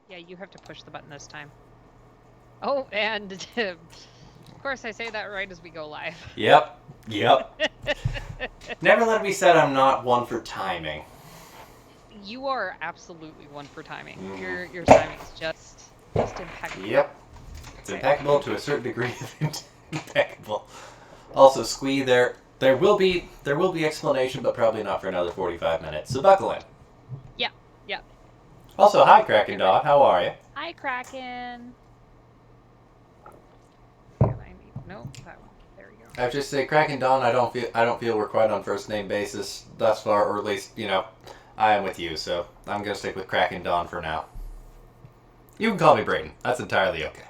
Yeah, you have to push the button this time. Oh, and of course I say that right as we go live. Yep. Never let it be said I'm not one for timing. You are absolutely one for timing. Your timing is just impeccable. Yep. It's Okay. impeccable to a certain degree of impeccable. Also, Squee, there will be explanation, but probably not for another 45 minutes. So buckle in. Yeah. Also, hi Kraken Dot, how are you? Hi, Kraken. No, that one. There we go. I would just say, Kraken Dawn, I don't feel we're quite on first name basis thus far, or at least, I am with you, so I'm gonna stick with Kraken Dawn for now. You can call me Brayden. That's entirely okay.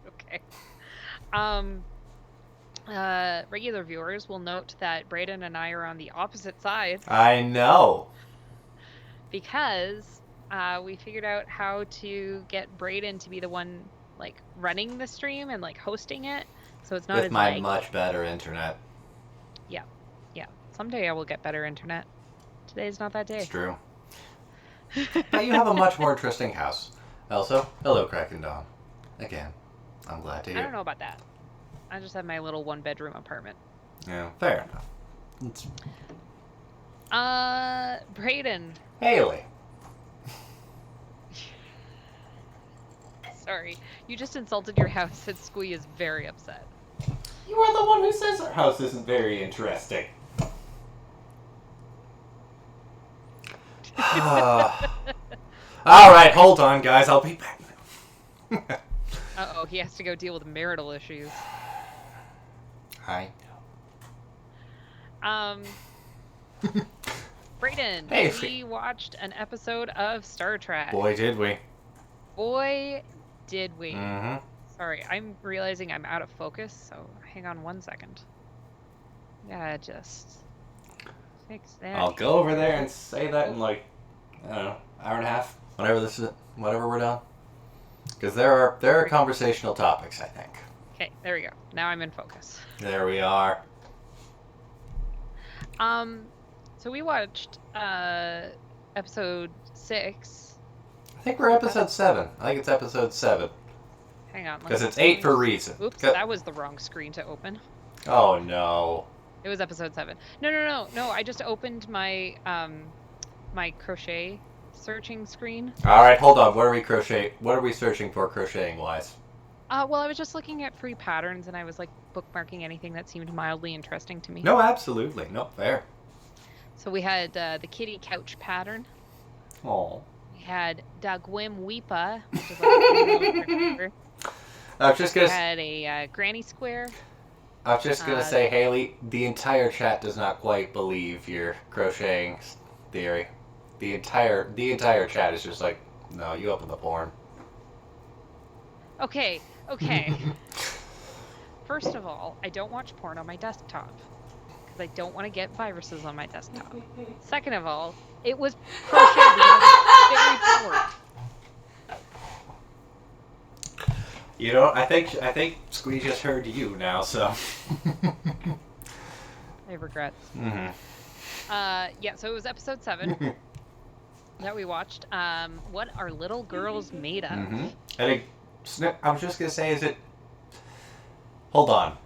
Okay. Regular viewers will note that Brayden and I are on the opposite sides. I know. Because we figured out how to get Brayden to be the one running the stream and hosting it, so it's not with as my laggy. much better internet. Yeah. Someday I will get better internet. Today is not that day. It's true. But you have a much more interesting house. Also, hello, Kraken Dawn. Again, I'm glad to hear. I don't know about that. I just have my little 1-bedroom apartment. Yeah, fair enough. Brayden. Haley. Sorry, you just insulted your house and Squee is very upset. You are the one who says our house isn't very interesting. Alright, hold on, guys. I'll be back now. Uh-oh, he has to go deal with marital issues. I know. Brayden, hey, we watched an episode of Star Trek. Boy, did we. Mm-hmm. Sorry, I'm realizing I'm out of focus, so hang on 1 second. Yeah, just fix that. I'll go over there and say that in I don't know, hour and a half, whatever we're done. Because there are conversational topics, I think. Okay, there we go. Now I'm in focus. There we are. So we watched episode 6. I think we're episode 7. I think it's episode 7. Hang on. Because it's 8 for a reason. Oops, that was the wrong screen to open. Oh, no. It was episode 7. No. I just opened my my crochet searching screen. Alright, hold on. What are we searching for crocheting-wise? Well, I was just looking at free patterns, and I was bookmarking anything that seemed mildly interesting to me. No, absolutely. No, fair. So we had the kitty couch pattern. Oh. We had Dagwim Weepa, which is a I was just gonna. We had a granny square. I was just gonna say, Haley, the entire chat does not quite believe your crocheting theory. The entire chat is just like, no, you open the porn. Okay. First of all, I don't watch porn on my desktop because I don't want to get viruses on my desktop. Second of all, it was crocheted because I was very bored. I think Squee just heard you now, so. I have regrets. Mm-hmm. Yeah, so it was episode 7 that we watched. What are little girls made of? Mm-hmm. I was just gonna say, is it? Hold on.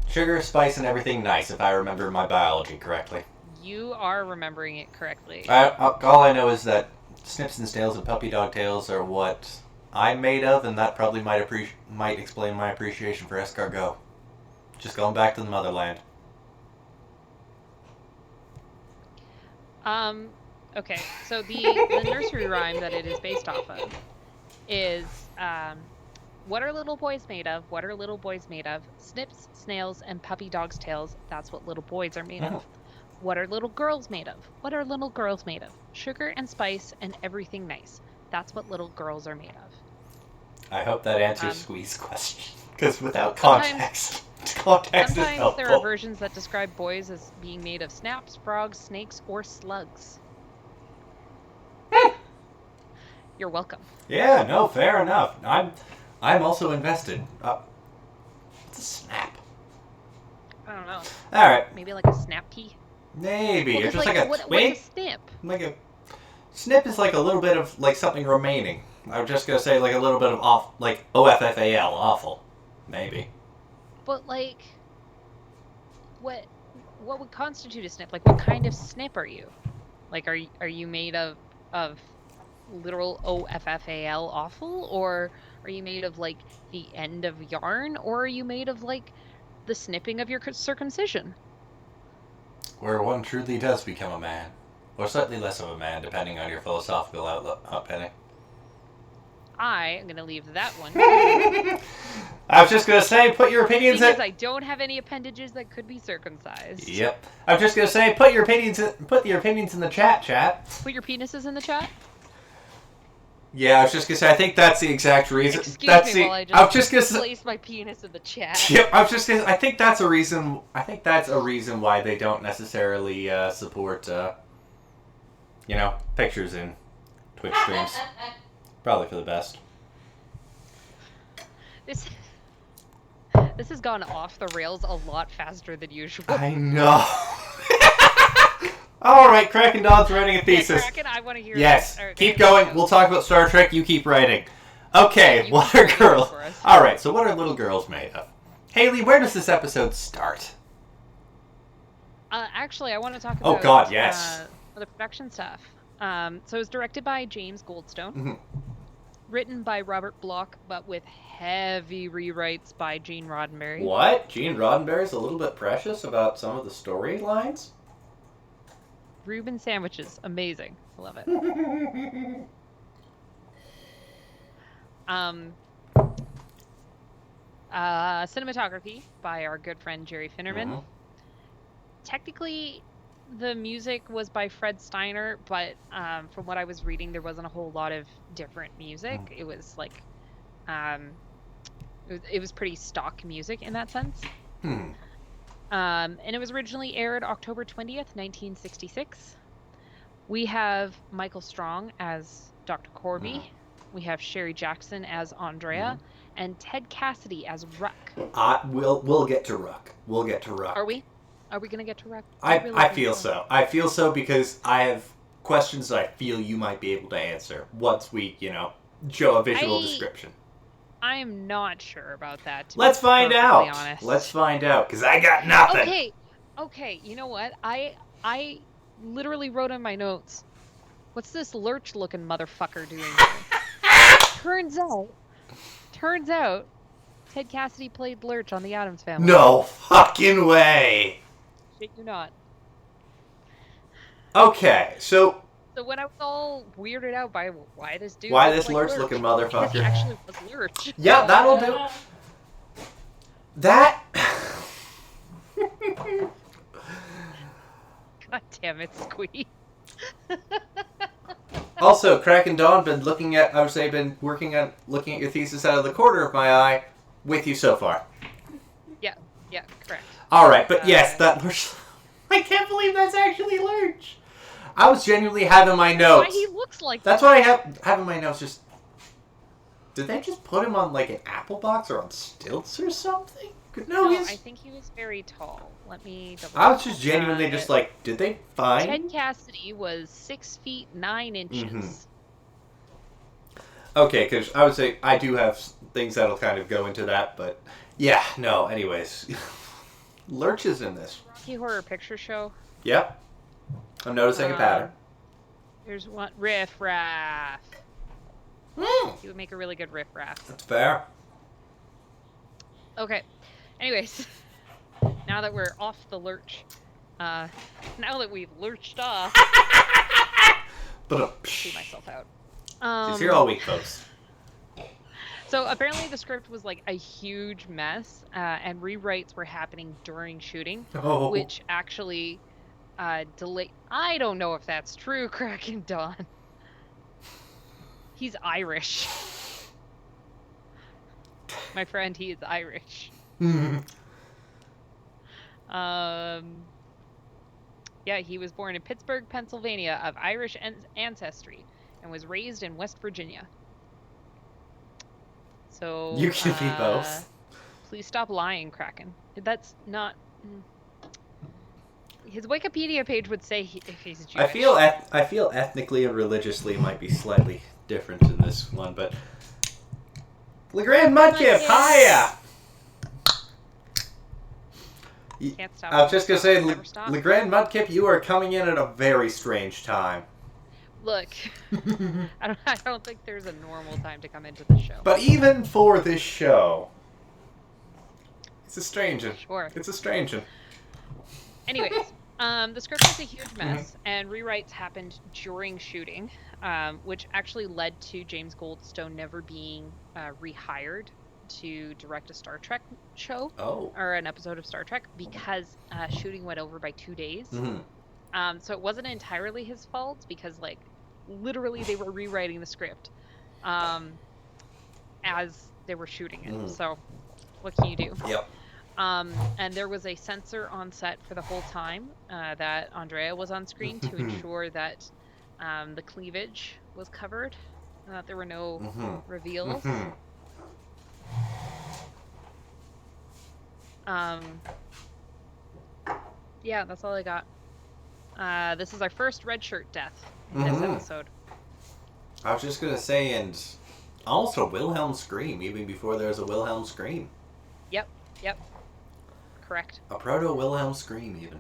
Sugar, spice, and everything nice, if I remember my biology correctly. You are remembering it correctly. All I know is that snips and snails and puppy dog tails are what I'm made of, and that probably might explain my appreciation for escargot. Just going back to the motherland. Okay, so the nursery rhyme that it is based off of is, what are little boys made of? What are little boys made of? Snips, snails, and puppy dogs' tails. That's what little boys are made of. What are little girls made of? What are little girls made of? Sugar and spice and everything nice. That's what little girls are made of. I hope that answers Squee's question. Because without context, context is helpful. Sometimes there are versions that describe boys as being made of snaps, frogs, snakes, or slugs. You're welcome. Yeah, no, fair enough. I'm also invested. What's a snap? I don't know. All right. Maybe like a snap pea? Maybe. Well, it's just like a twig? What's a snip? Like a Snip is like a little bit of like something remaining. I was just gonna say like a little bit of off, like OFFAL, awful, maybe. But like, what what would constitute a snip? Like, what kind of snip are you? Like, are you made of literal OFFAL awful, or are you made of like the end of yarn, or are you made of like the snipping of your circumcision? Where one truly does become a man, or slightly less of a man, depending on your philosophical outlook. Penny. I am gonna leave that one to you. I was just gonna say, put your opinions Because in. I don't have any appendages that could be circumcised. Yep. I was just gonna say, put your opinions in the chat. Chat. Put your penises in the chat. Yeah, I was just gonna say. I think that's the exact reason. Excuse me while I was just gonna place my penis in the chat. Yep. I was just gonna. I think that's a reason. I think that's a reason why they don't necessarily support, pictures in Twitch streams. Probably for the best. This has gone off the rails a lot faster than usual. I know. All right, Kraken Don's writing a thesis. Yeah, Kraken, I want to hear. Yes, Right, keep going. We'll talk about Star Trek. You keep writing. Okay, what are girls? All right, so what are little girls made of? Haley, where does this episode start? Actually, I want to talk about. Oh God, yes. The production stuff. So it was directed by James Goldstone. Mm-hmm. Written by Robert Bloch, but with heavy rewrites by Gene Roddenberry. What? Gene Roddenberry's a little bit precious about some of the storylines? Reuben sandwiches, amazing. I love it. Cinematography by our good friend Jerry Finnerman. Mm-hmm. Technically, the music was by Fred Steiner, but from what I was reading, there wasn't a whole lot of different music. It was like, it was pretty stock music in that sense. And it was originally aired October 20th, 1966. We have Michael Strong as Dr. Corby. We have Sherry Jackson as Andrea, and Ted Cassidy as Ruck. We'll get to Ruck. We'll get to Ruck. Are we? Are we gonna get to Ruck? I feel so. I feel so because I have questions that I feel you might be able to answer once we, show a visual description. I am not sure about that. Let's find out. Honest. Let's find out, because I got nothing. Okay. You know what? I literally wrote in my notes, what's this lurch-looking motherfucker doing here? Turns out, Ted Cassidy played Lurch on The Addams Family. No fucking way. Shit you not. Okay, so when I was all weirded out by why this dude... Why this like Lurch-looking motherfucker? Because he actually was Lurch. Yeah, that'll do. That... God damn it, Squee. Also, Crack and Dawn been looking at looking at your thesis out of the corner of my eye with you so far. Yeah, correct. Alright, but yes, that Lurch... I can't believe that's actually Lurch. I was genuinely having my notes. That's why he looks like That's what I have in my notes. Just... Did they just put him on, like, an apple box or on stilts or something? No, I think he was very tall. Let me double check. I was just genuinely just like, did they find... Ted Cassidy was 6 feet 9 inches. Okay, because I would say I do have things that'll kind of go into that, but yeah, no, anyways. Lurch is in this. Rocky Horror Picture Show. Yep. I'm noticing a pattern. There's one. Riff Raff. He would make a really good Riff Raff. That's fair. Okay. Anyways, now that we're off the lurch, now that we've lurched off, see myself out. She's here all week, folks. So apparently the script was like a huge mess, and rewrites were happening during shooting, which actually delayed. I don't know if that's true, Kraken Dawn. He's Irish. My friend, he is Irish. Yeah, he was born in Pittsburgh, Pennsylvania, of Irish ancestry, and was raised in West Virginia. So you can be both. Please stop lying, Kraken. That's not. his Wikipedia page would say if he's Jewish. I feel ethnically and religiously might be slightly different in this one, but LeGrand Mudkip, hiya! Can't stop. I was just gonna say, Never stop. LeGrand Mudkip, you are coming in at a very strange time. Look, I don't think there's a normal time to come into the show. But even for this show, it's a strange one. Sure. It's a strange one. Anyways, the script was a huge mess, and rewrites happened during shooting, which actually led to James Goldstone never being rehired to direct a Star Trek show or an episode of Star Trek because shooting went over by 2 days. Mm-hmm. So it wasn't entirely his fault because, like, literally they were rewriting the script as they were shooting it. Mm-hmm. So what can you do? Yep. And there was a censor on set for the whole time that Andrea was on screen to ensure that the cleavage was covered, that there were no reveals. Yeah, that's all I got. This is our first red shirt death in this episode. I was just gonna say, and also Wilhelm scream, even before there was a Wilhelm scream. Yep. Correct. A proto Wilhelm scream, even.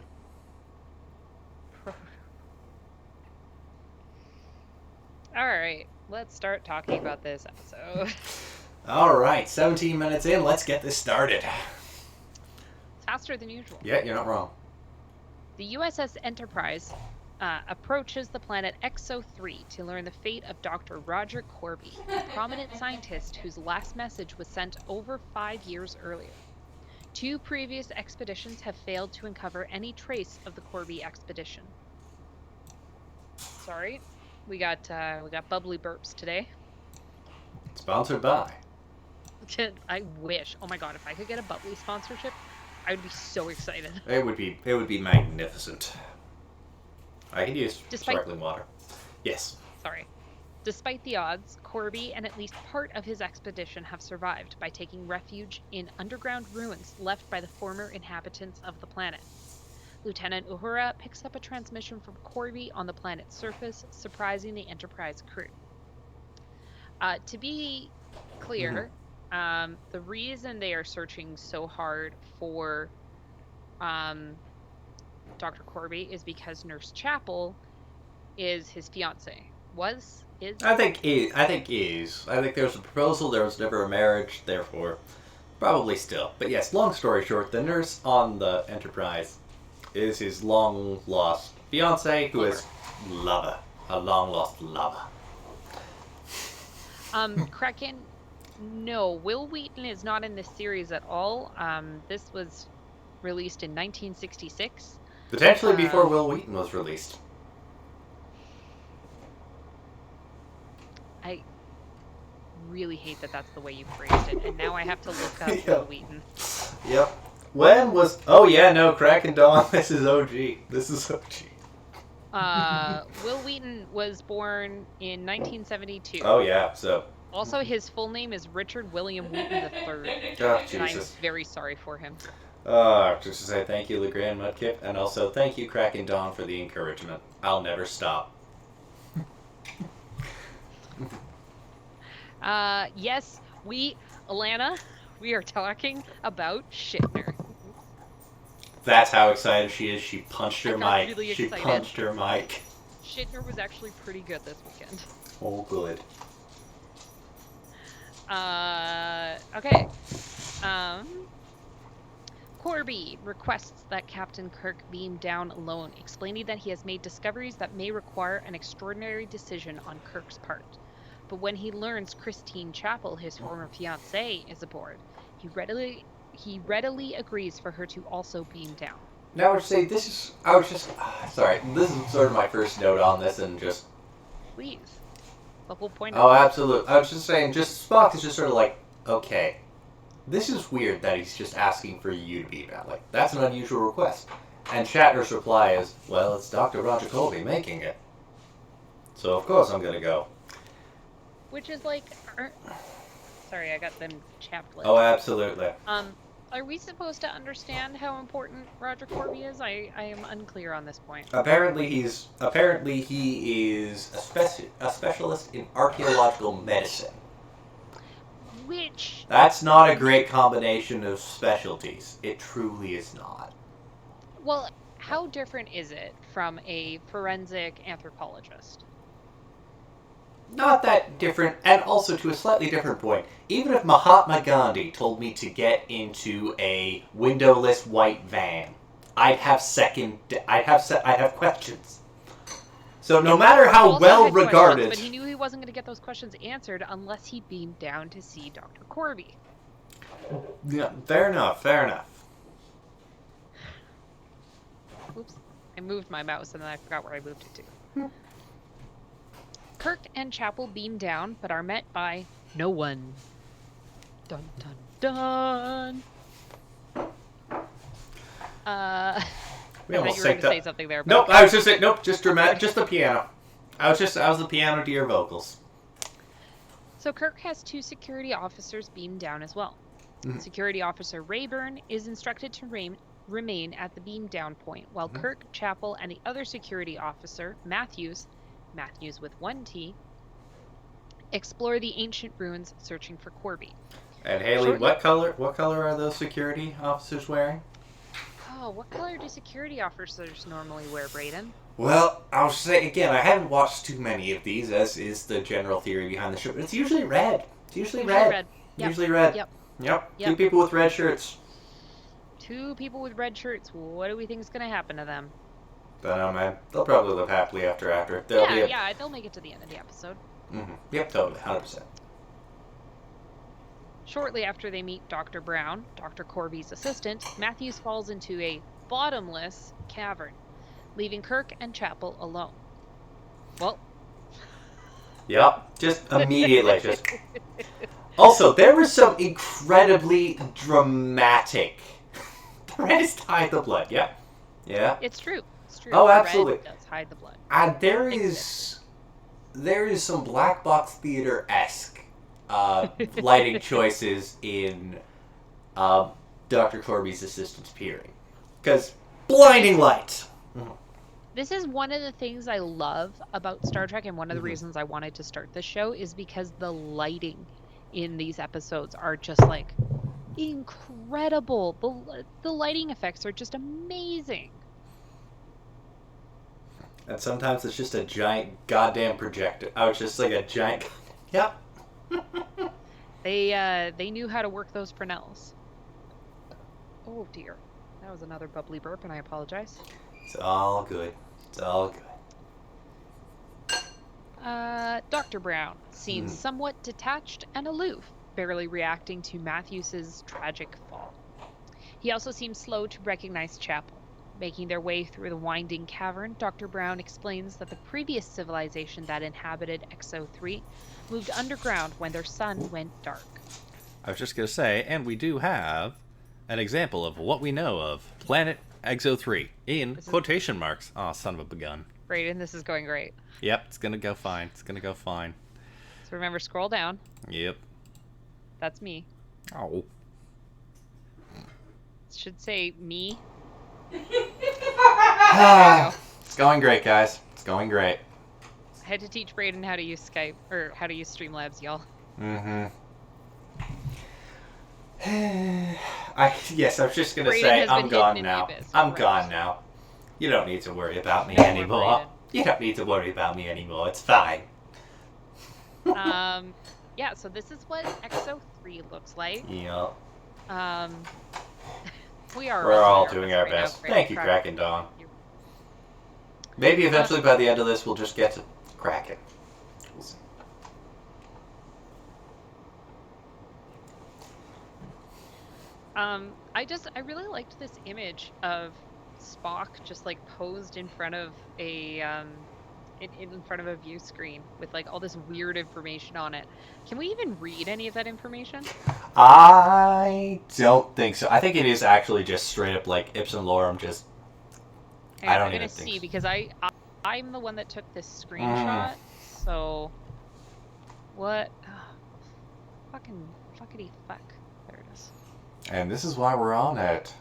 All right, let's start talking about this episode. All right, 17 minutes in, let's get this started. Faster than usual. Yeah, you're not wrong. The USS Enterprise approaches the planet XO3 to learn the fate of Dr. Roger Corby, a prominent scientist whose last message was sent over 5 years earlier. 2 previous expeditions have failed to uncover any trace of the Corby expedition. Sorry, we got bubbly burps today. Sponsored by. I wish. Oh my god, if I could get a bubbly sponsorship, I would be so excited. It would be magnificent. I could use sparkling water. Yes. Sorry. Despite the odds, Corby and at least part of his expedition have survived by taking refuge in underground ruins left by the former inhabitants of the planet. Lieutenant Uhura picks up a transmission from Corby on the planet's surface, surprising the Enterprise crew. To be clear, the reason they are searching so hard for Dr. Corby is because Nurse Chapel is his fiance. I think is. I think there was a proposal, there was never a marriage, therefore, probably still. But yes, long story short, the nurse on the Enterprise is his long-lost fiance, who is lover. A long-lost lover. Kraken, no, Will Wheaton is not in this series at all. This was released in 1966. Potentially before Will Wheaton was released. I really hate that that's the way you phrased it, and now I have to look up Will Wheaton. Yep. When was... Oh yeah, no, Kraken Dawn, this is OG. This is OG. Will Wheaton was born in 1972. Oh yeah, so... Also, his full name is Richard William Wheaton III. Oh, and I'm Jesus. very sorry for him. Just to say thank you, LeGrand Mudkip, and also thank you, Kraken Dawn, for the encouragement. I'll never stop. Yes, Alana, we are talking about Shatner. That's how excited she is. She punched her mic. Really she excited. Punched her mic. Shatner was actually pretty good this weekend. Oh, good. Okay. Corby requests that Captain Kirk beam down alone, explaining that he has made discoveries that may require an extraordinary decision on Kirk's part. But when he learns Christine Chapel, his former fiancée, is aboard, he readily agrees for her to also beam down. Now I would say this is... sorry, this is sort of my first note on this and just... Please. The whole point Oh, of absolutely. I was just saying, Spock is just sort of like, okay, this is weird that he's just asking for you to beam down. Like, that's an unusual request. And Shatner's reply is, well, it's Dr. Roger Colby making it. So, of course, I'm gonna go. Which is like... Sorry, I got them chapped lips. Oh, absolutely. Are we supposed to understand how important Roger Corby is? I am unclear on this point. Apparently he is a specialist in archaeological medicine. Which, That's not a great combination of specialties. It truly is not. well, how different is it from a forensic anthropologist? Not that different, and also to a slightly different point. Even if Mahatma Gandhi told me to get into a windowless white van, I'd have questions. So no matter He how also well had questions, regarded, but he knew he wasn't going to get those questions answered unless he beamed down to see Dr. Corby. yeah, fair enough, fair enough. Oops. I moved my mouse and then I forgot where I moved it to. Kirk and Chapel beam down, but are met by no one. Dun dun dun. We I almost thought you were going synced to say up. something there. But Nope, okay. I was just saying, nope, just dramatic, just the piano. I was the piano to your vocals. So Kirk has 2 security officers beamed down as well. Mhm. Security Officer Rayburn is instructed to remain at the beam down point, while Kirk, Chapel, and the other security officer, Matthews with 1 T, explore the ancient ruins searching for Corby. And Haley, what color are those security officers wearing? Oh, what color do security officers normally wear, Brayden? Well, I'll say again, I haven't watched too many of these, as is the general theory behind the show, but it's usually red. It's usually red. Yep. Usually red. Yep. 2 people with red shirts. 2 people with red shirts. What do we think is going to happen to them? Don't know, man. They'll probably live happily after. They'll make it to the end of the episode. Mm-hmm. Yep, totally, 100%. Shortly after they meet Dr. Brown, Dr. Corby's assistant, Matthews falls into a bottomless cavern, leaving Kirk and Chapel alone. Well. Yep, just immediately, Also, there was some incredibly dramatic. The red is hide the blood. Yeah. It's true. Oh, absolutely. Red does hide the blood. And there is some black box theater-esque lighting choices in Dr. Corby's assistant's peering, because blinding light. This is one of the things I love about Star Trek, and one of the reasons I wanted to start this show is because the lighting in these episodes are just like incredible. The lighting effects are just amazing. And sometimes it's just a giant goddamn projector. Oh, it's just like a giant. Yep. They knew how to work those Fresnels. Oh dear, that was another bubbly burp, and I apologize. It's all good. It's all good. Dr. Brown seems somewhat detached and aloof, barely reacting to Matthews's tragic fall. He also seems slow to recognize Chapel. Making their way through the winding cavern, Dr. Brown explains that the previous civilization that inhabited XO3 moved underground when their sun went dark. I was just going to say, and we do have an example of what we know of Planet XO3 in quotation marks. Oh, son of a begun. Brayden, this is going great. Yep, it's going to go fine. It's going to go fine. So remember, scroll down. Yep. That's me. Oh. It should say me. It's going great, guys. It's going great. I had to teach Brayden how to use Skype, or how to use Streamlabs, y'all. Mm-hmm. I was just gonna say, I'm gone now. I'm gone now. You don't need to worry about me anymore. You don't need to worry about me anymore. It's fine. Yeah, so this is what XO3 looks like. Yep. We're all doing our best. Thank you, Kraken Dawn. Maybe eventually by the end of this we'll just get to Kraken. We'll see. I really liked this image of Spock just like posed in front of a in front of a view screen with like all this weird information on it. Can we even read any of that information? I don't think so. I think it is actually just straight up like Ipsum Lorem. Just Okay, I'm gonna see because I'm the one that took this screenshot. So what? Fuckity fuck. There it is. And this is why we're on at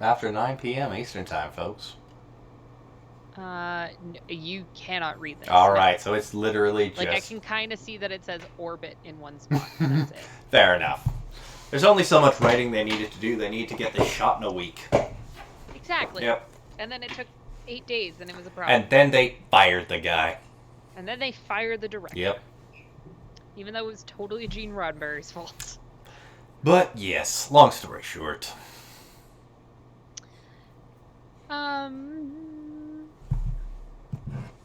after 9 p.m. Eastern time, folks. You cannot read this. All right, so it's literally just... Like, I can kind of see that it says orbit in one spot. That's it. Fair enough. There's only so much writing they needed to do. They need to get this shot in a week. Exactly. Yep. And then it took 8 days, and it was a problem. And then they fired the guy. And then they fired the director. Yep. Even though it was totally Gene Roddenberry's fault. But, yes, long story short.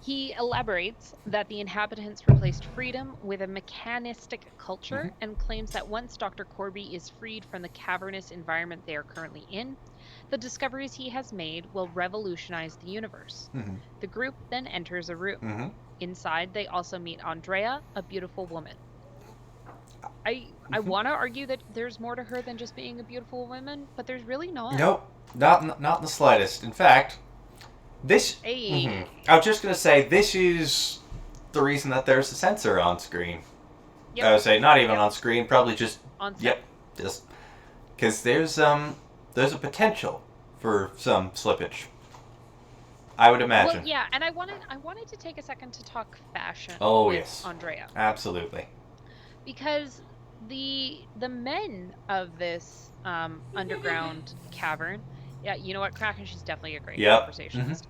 He elaborates that the inhabitants replaced freedom with a mechanistic culture and claims that once Dr. Corby is freed from the cavernous environment they are currently in, the discoveries he has made will revolutionize the universe. The group then enters a room. Inside, they also meet Andrea, a beautiful woman. I want to argue that there's more to her than just being a beautiful woman, but there's really not. Nope, not in the slightest. In fact, this... Hey. I was just going to say, this is the reason that there's a sensor on screen. Yep. I would say not even on screen, probably just... On set. Yep, just... Because there's a potential for some slippage. I would imagine. Well, yeah, and I wanted to take a second to talk fashion Oh, with yes. Andrea. Absolutely. Because the men of this underground cavern, yeah, you know what, Kraken, she's definitely a great conversationalist.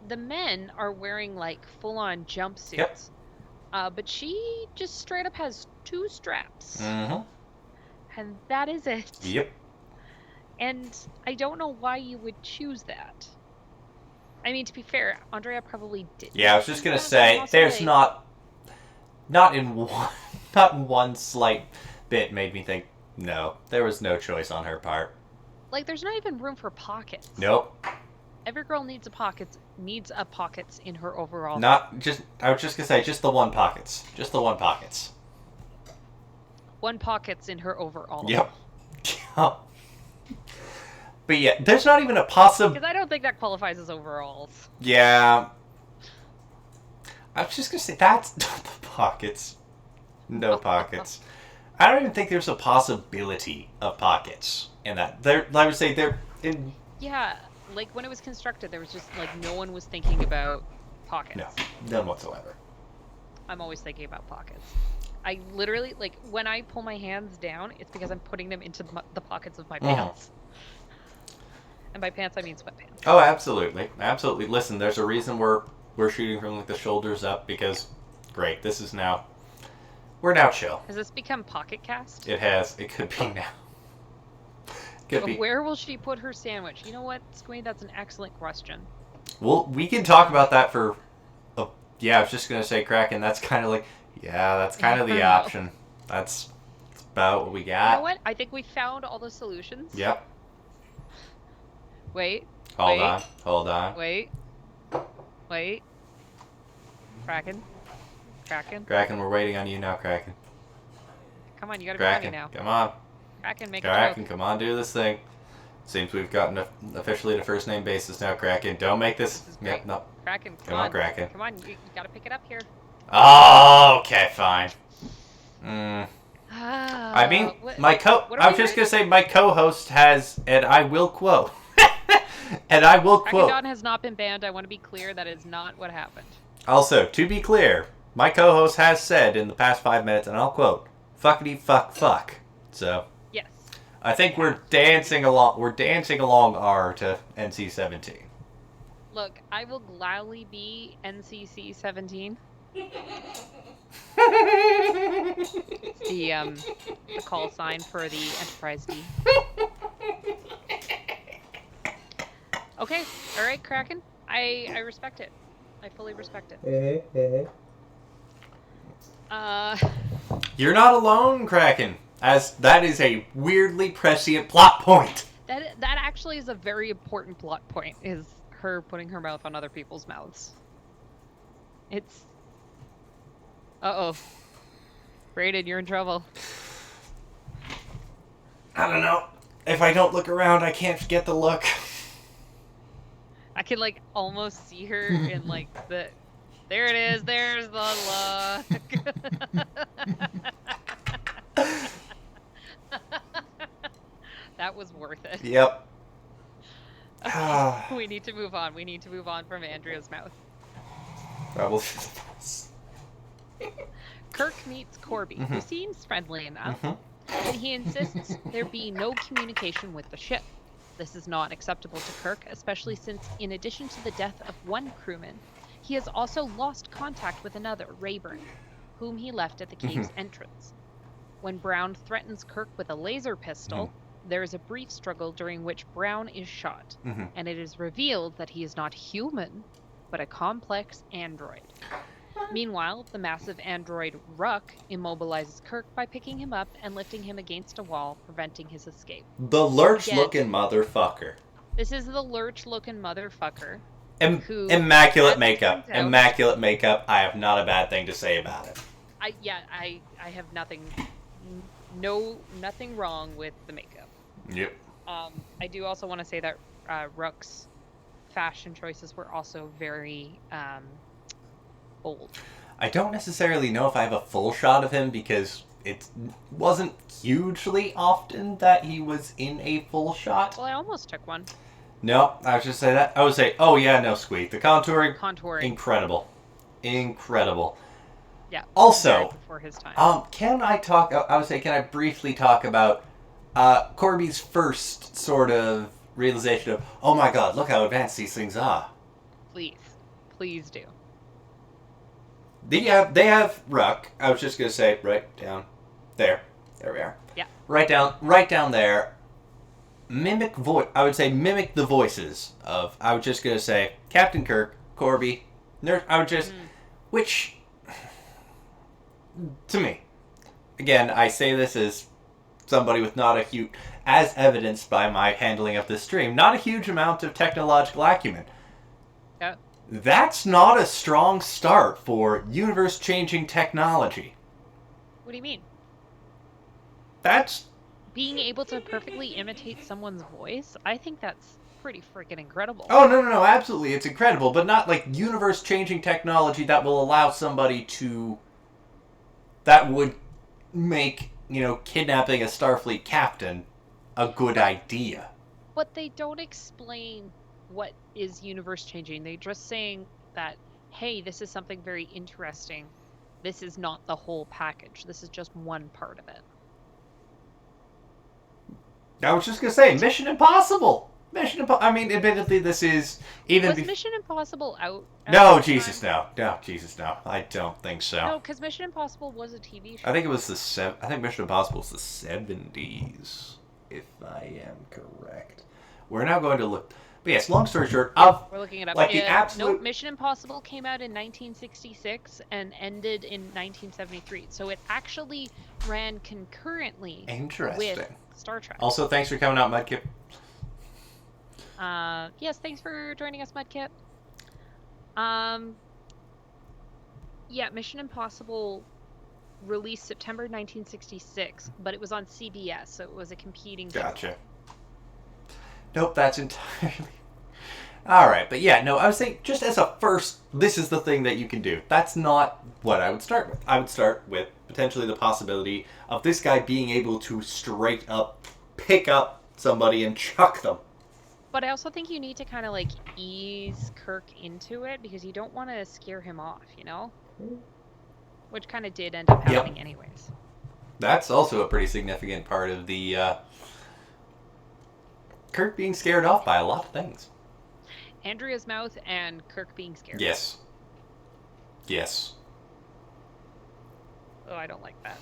The men are wearing like full-on jumpsuits, but she just straight up has 2 straps, and that is it. Yep. And I don't know why you would choose that. I mean, to be fair, Andrea probably did. Yeah, I was just gonna say, there's not in one slight bit made me think, no, there was no choice on her part. Like, there's not even room for pockets. Nope. Every girl needs a pockets in her overall. I was just gonna say, just the one pockets. Just the one pockets. One pockets in her overall. Yep. But yeah, there's not even a possibility. Because I don't think that qualifies as overalls. Yeah. I was just gonna say, that's not the pockets. No pockets. I don't even think there's a possibility of pockets in that. I would say they're in... Yeah, like when it was constructed, there was just like no one was thinking about pockets. No, none whatsoever. I'm always thinking about pockets. I literally, like, when I pull my hands down, it's because I'm putting them into the pockets of my pants. And by pants, I mean sweatpants. Oh, absolutely. Absolutely. Listen, there's a reason we're shooting from like the shoulders up because, great, this is now... We're now chill. Has this become Pocket Cast? It has. It could be now. Could be. Where will she put her sandwich? You know what, Squee? That's an excellent question. Well, we can talk about that for... yeah, I was just going to say, Kraken, that's kind of like... Yeah, that's kind of the option. That's about what we got. You know what? I think we found all the solutions. Yep. Wait. Hold on. Wait. Kraken, we're waiting on you now, Kraken. come on, you gotta be ready Kraken, now. come on. Kraken, make Kraken, a joke. come on, do this thing. Seems we've gotten officially to first name basis now, Kraken. Don't make this... This is great. Yep, no. Kraken, Come on, Kraken. Come on, you gotta pick it up here. Oh, okay, fine. I mean, I was just going to say my co-host has, and I will quote. And I will quote. Kraken has not been banned. I want to be clear that is not what happened. Also, to be clear, my co-host has said in the past 5 minutes, and I'll quote, fuckity fuck. So, yes. I think we're dancing along R to NC-17. Look, I will gladly be NCC 17. The call sign for the Enterprise D. Okay, all right, Kraken. I respect it. I fully respect it. You're not alone, Kraken, as that is a weirdly prescient plot point. That actually is a very important plot point, is her putting her mouth on other people's mouths. It's... Uh-oh. Brayden, you're in trouble. I don't know. If I don't look around, I can't get the look. I can, like, almost see her in, like, the... There it is, there's the look. was worth it. Yep. Okay, we need to move on. We need to move on from Andrea's mouth. Rebel. Kirk meets Corby, who seems friendly enough, but he insists there be no communication with the ship. This is not acceptable to Kirk, especially since, in addition to the death of one crewman, he has also lost contact with another, Rayburn, whom he left at the cave's entrance. When Brown threatens Kirk with a laser pistol, there is a brief struggle during which Brown is shot, and it is revealed that he is not human, but a complex android. Meanwhile, the massive android Ruck immobilizes Kirk by picking him up and lifting him against a wall, preventing his escape. The lurch-looking motherfucker. This is the lurch-looking motherfucker. Who, Immaculate makeup. Immaculate makeup. I have not a bad thing to say about it. I have nothing wrong with the makeup. Yep. I do also want to say that Ruck's fashion choices were also very bold. I don't necessarily know if I have a full shot of him because it wasn't hugely often that he was in a full shot. Well, I almost took one. No, I was just say that. I would say, oh yeah, no, Squeak. The contouring. Incredible. Yeah. Also, before his time. can I briefly talk about Corby's first sort of realization of, oh my god, look how advanced these things are. Please do. They have Ruck. I was just gonna say right down there. There we are. Yeah. Right down there. Mimic the voices of. I was just gonna say Captain Kirk, Corby, Nurse. Which to me, again, I say this as somebody with not a huge, as evidenced by my handling of this stream, not a huge amount of technological acumen. Yeah. That's not a strong start for universe-changing technology. What do you mean? That's... Being able to perfectly imitate someone's voice? I think that's pretty freaking incredible. Oh, no, absolutely. It's incredible, but not like universe-changing technology that will allow somebody to... That would make, kidnapping a Starfleet captain a good idea. But they don't explain what is universe changing. They're just saying that, hey, this is something very interesting. This is not the whole package. This is just one part of it. I was just going to say, Mission Impossible! I mean, admittedly, this is... Was Mission Impossible out? No, Jesus, no. No, Jesus, no. I don't think so. No, because Mission Impossible was a TV show. I think it was I think Mission Impossible was the 70s, if I am correct. We're now going to look... But yes, long story short, we're looking it up. Like the absolute... Nope, Mission Impossible came out in 1966 and ended in 1973. So it actually ran concurrently with Star Trek. Also, thanks for coming out, Mudkip. Yes, thanks for joining us, Mudkip. Yeah, Mission Impossible released September 1966, but it was on CBS, so it was a competing show. Gotcha. Nope, that's entirely... Alright, but yeah, no, I was saying, just as a first, this is the thing that you can do. That's not what I would start with. I would start with potentially the possibility of this guy being able to straight up pick up somebody and chuck them. But I also think you need to kind of, like, ease Kirk into it, because you don't want to scare him off, Which kind of did end up happening anyways. That's also a pretty significant part of the, Kirk being scared off by a lot of things. Andrea's mouth and Kirk being scared. Yes. Oh, I don't like that.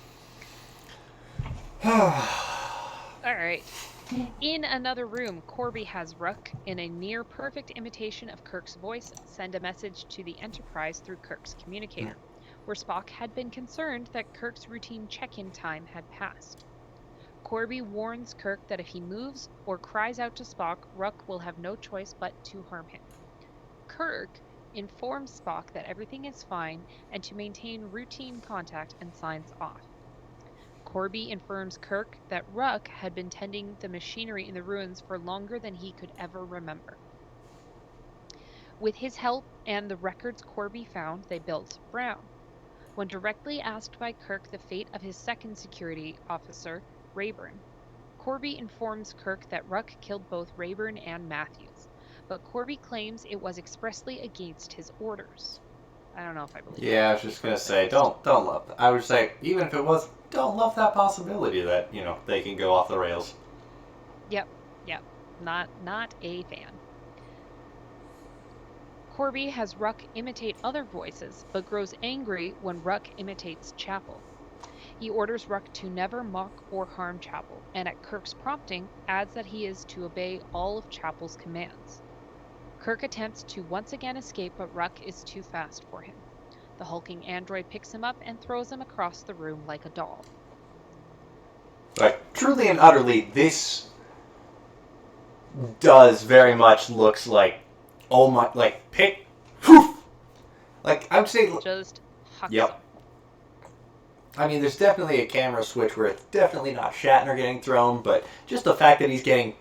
Alright. In another room, Corby has Ruck, in a near-perfect imitation of Kirk's voice, send a message to the Enterprise through Kirk's communicator, where Spock had been concerned that Kirk's routine check-in time had passed. Corby warns Kirk that if he moves or cries out to Spock, Ruck will have no choice but to harm him. Kirk informs Spock that everything is fine and to maintain routine contact, and signs off. Corby informs Kirk that Ruck had been tending the machinery in the ruins for longer than he could ever remember. With his help and the records Corby found, they built Brown. When directly asked by Kirk the fate of his second security officer, Rayburn, Corby informs Kirk that Ruck killed both Rayburn and Matthews, but Corby claims it was expressly against his orders. I don't know if I believe that. Yeah, I was just gonna say, don't love that. I would say, even if it was, don't love that possibility that, they can go off the rails. Yep. Not a fan. Corby has Ruck imitate other voices, but grows angry when Ruck imitates Chapel. He orders Ruck to never mock or harm Chapel, and at Kirk's prompting, adds that he is to obey all of Chapel's commands. Kirk attempts to once again escape, but Ruck is too fast for him. The hulking android picks him up and throws him across the room like a doll. Like, truly and utterly, this does very much looks like, oh my, like, pick, whew! Like, I would say, Just hucks yep. him. I mean, there's definitely a camera switch where it's definitely not Shatner getting thrown, but just the fact that he's getting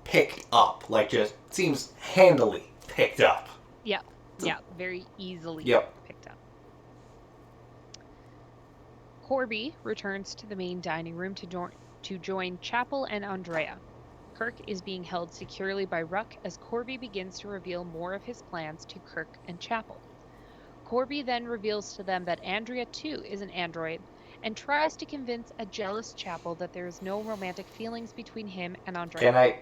picked up, like, just seems handily picked up. Yeah, very easily Yep. picked up. Corby returns to the main dining room to join Chapel and Andrea. Kirk is being held securely by Ruck as Corby begins to reveal more of his plans to Kirk and Chapel. Corby then reveals to them that Andrea too is an android and tries to convince a jealous Chapel that there is no romantic feelings between him and Andrea. Can I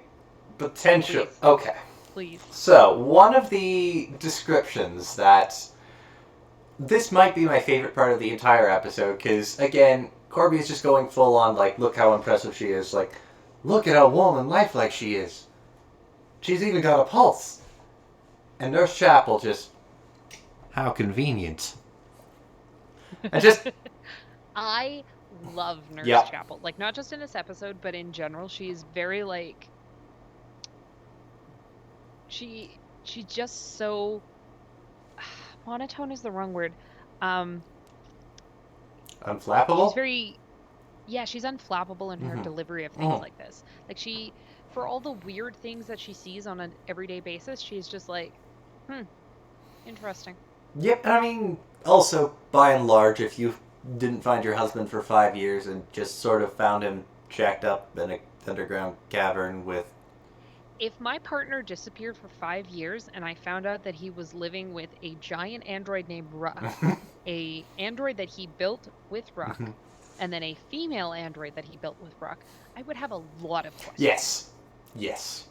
potential? Please. Okay. Please. So, one of the descriptions that this might be my favorite part of the entire episode, because, again, Corby is just going full on, like, look how impressive she is. Like, look at how woman lifelike she is. She's even got a pulse. And Nurse Chapel just, how convenient. And just, I love Nurse Yep. Chapel. Like, not just in this episode, but in general. She's very, like... She's just so... monotone is the wrong word. unflappable? She's very... Yeah, she's unflappable in her delivery of things like this. Like, for all the weird things that she sees on an everyday basis, she's just like, interesting. Yep, I mean, also, by and large, if you didn't find your husband for 5 years and just sort of found him jacked up in an underground cavern with... If my partner disappeared for 5 years and I found out that he was living with a giant android named Ruck, a android that he built with Ruck, and then a female android that he built with Ruck, I would have a lot of questions. Yes.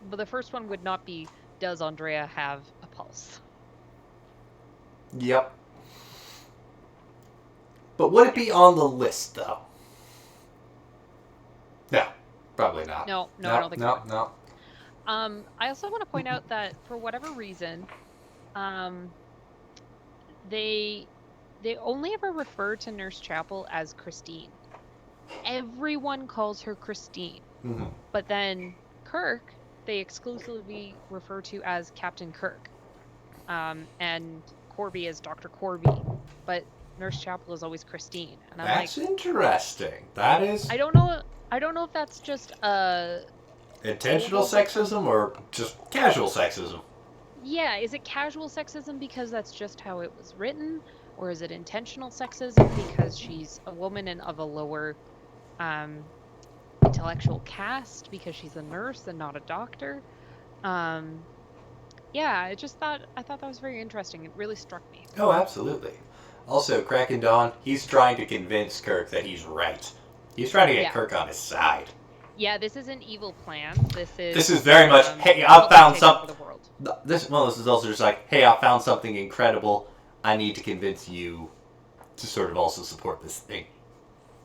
But the first one would not be, does Andrea have a pulse? Yep. But would it be on the list, though? No, probably not. No, I don't think so. No. I also want to point out that for whatever reason, they only ever refer to Nurse Chapel as Christine. Everyone calls her Christine. But then Kirk, they exclusively refer to as Captain Kirk. And Corby as Dr. Corby. But Nurse Chapel is always Christine. And I'm That's like, interesting. That is... I don't know if that's just intentional sexism or just casual sexism? Yeah, is it casual sexism because that's just how it was written? Or is it intentional sexism because she's a woman and of a lower intellectual caste because she's a nurse and not a doctor? Yeah, I thought that was very interesting. It really struck me. Oh, absolutely. Also, Kraken Dawn, he's trying to convince Kirk that he's right. He's trying to get Kirk on his side. Yeah, this is an evil plan. This is very much, hey, I found something. This is also just like, hey, I found something incredible. I need to convince you to sort of also support this thing.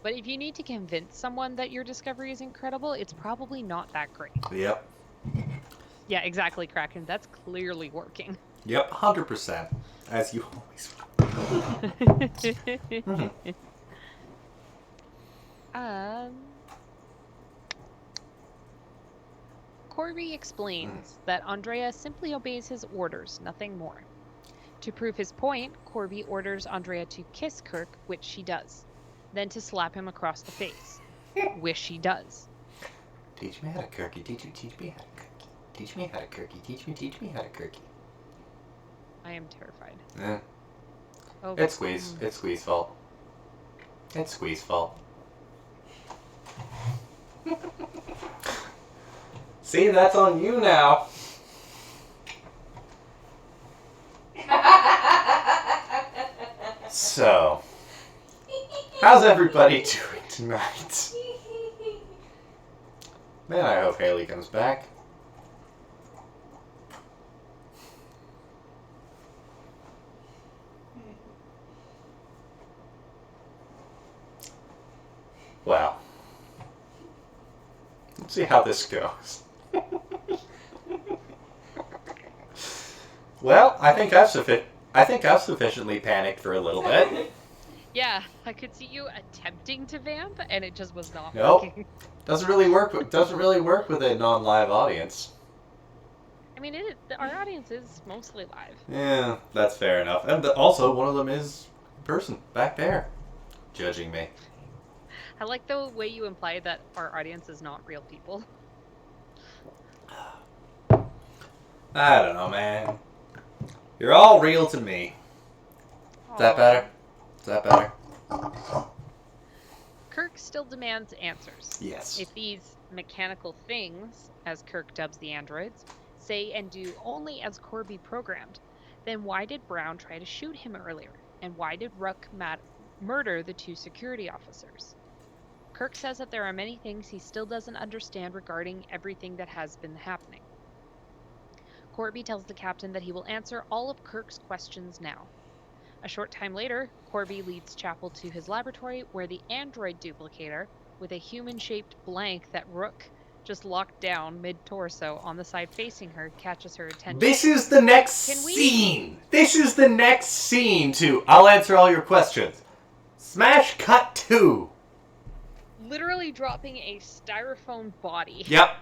But if you need to convince someone that your discovery is incredible, it's probably not that great. Yep. Yeah, exactly, Kraken. That's clearly working. Yep, 100%. As you always... Corby explains that Andrea simply obeys his orders, nothing more. To prove his point, Corby orders Andrea to kiss Kirk, which she does. Then to slap him across the face, which she does. Teach me how to Kirky, teach me how to Kirky. Teach me how to Kirky, teach me how to Kirky. I am terrified. Yeah. Oh, It's Squeeze fault. It's Squeeze fault. See, that's on you now. So, how's everybody doing tonight? Man, I hope Haley comes back. Well, let's see how this goes. Well, I think I've sufficiently panicked for a little bit. Yeah, I could see you attempting to vamp, and it just was not Nope. working. Doesn't really work with a non-live audience. I mean, our audience is mostly live. Yeah, that's fair enough. And also, one of them is a person back there, judging me. I like the way you implied that our audience is not real people. I don't know, man. You're all real to me. Is that better? Is that better? Kirk still demands answers. Yes. If these mechanical things, as Kirk dubs the androids, say and do only as Corby programmed, then why did Brown try to shoot him earlier? And why did Rook murder the 2 security officers? Kirk says that there are many things he still doesn't understand regarding everything that has been happening. Corby tells the captain that he will answer all of Kirk's questions now. A short time later, Corby leads Chapel to his laboratory where the android duplicator, with a human-shaped blank that Rook just locked down mid-torso on the side facing her, catches her attention. This is the next scene! This is the next scene to I'll answer all your questions. Smash cut 2. Literally dropping a styrofoam body. Yep.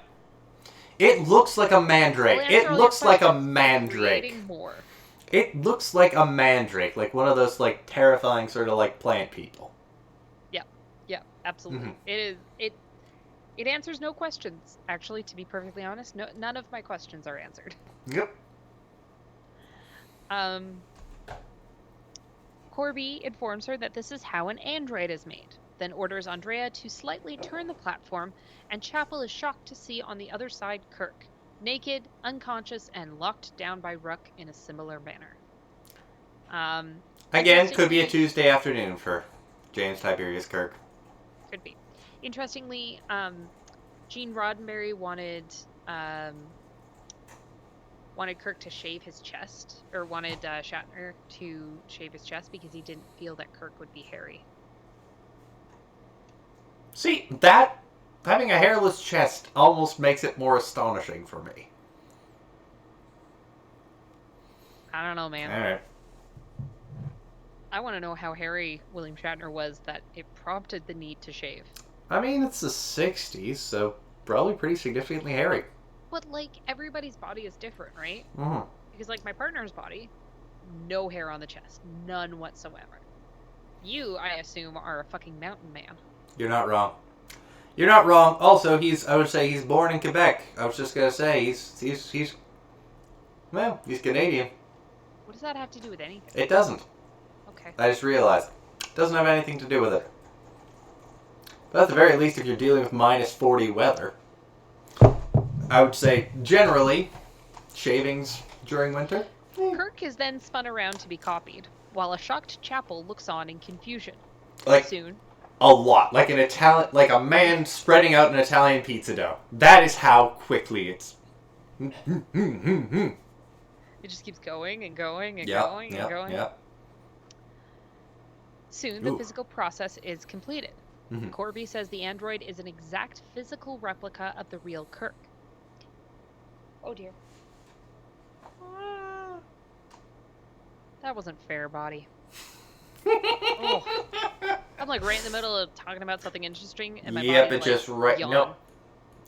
It looks like a mandrake. It looks like a mandrake. Creating more. It looks like a mandrake, like one of those like terrifying sort of like plant people. Yeah, absolutely. Mm-hmm. It answers no questions. Actually, to be perfectly honest, none of my questions are answered. Yep. Corby informs her that this is how an android is made, then orders Andrea to slightly turn the platform, and Chapel is shocked to see on the other side Kirk, naked, unconscious, and locked down by Rook in a similar manner. Again, could be a Tuesday afternoon for James Tiberius Kirk. Could be. Interestingly, Gene Roddenberry wanted Kirk to shave his chest, or wanted Shatner to shave his chest because he didn't feel that Kirk would be hairy. See, that having a hairless chest almost makes it more astonishing for me. I don't know, man. Alright. I want to know how hairy William Shatner was that it prompted the need to shave. I mean, it's the 60s, so probably pretty significantly hairy. But, like, everybody's body is different, right? Mm-hmm. Because, like, my partner's body, no hair on the chest. None whatsoever. You, I assume, are a fucking mountain man. You're not wrong. You're not wrong. Also, I would say he's born in Quebec. I was just gonna say, he's Canadian. What does that have to do with anything? It doesn't. Okay. I just realized. It doesn't have anything to do with it. But at the very least, if you're dealing with minus 40 weather, I would say, generally, shavings during winter. Kirk is then spun around to be copied, while a shocked Chapel looks on in confusion. Like, soon. A lot. Like a man spreading out an Italian pizza dough. That is how quickly it's... It just keeps going and going and going and going. Yep. Soon, the physical process is completed. Mm-hmm. Corby says the android is an exact physical replica of the real Kirk. Oh dear. That wasn't fair, body. Oh. I'm like right in the middle of talking about something interesting, and my body but just right. yawn. No.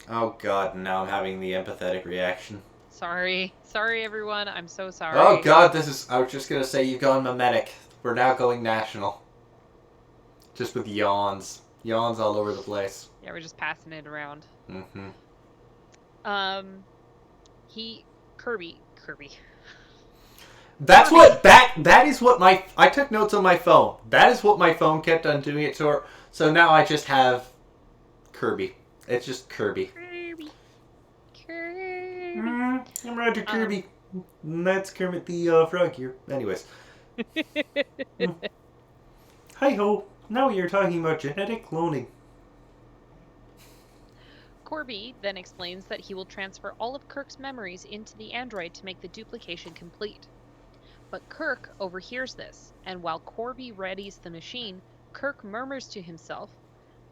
Oh god, now I'm having the empathetic reaction. Sorry, everyone. I'm so sorry. Oh god, I was just gonna say you've gone mimetic. We're now going national. Just with yawns. Yawns all over the place. Yeah, we're just passing it around. Mm-hmm. Kirby. That is what I took notes on my phone. That is what my phone kept on doing it to her. So now I just have Kirby. It's just Kirby. Kirby. Kirby. I'm Roger Kirby. That's Kermit the Frog here. Anyways. Hi-ho. Now you're talking about genetic cloning. Corby then explains that he will transfer all of Kirk's memories into the android to make the duplication complete. But Kirk overhears this, and while Corby readies the machine, Kirk murmurs to himself,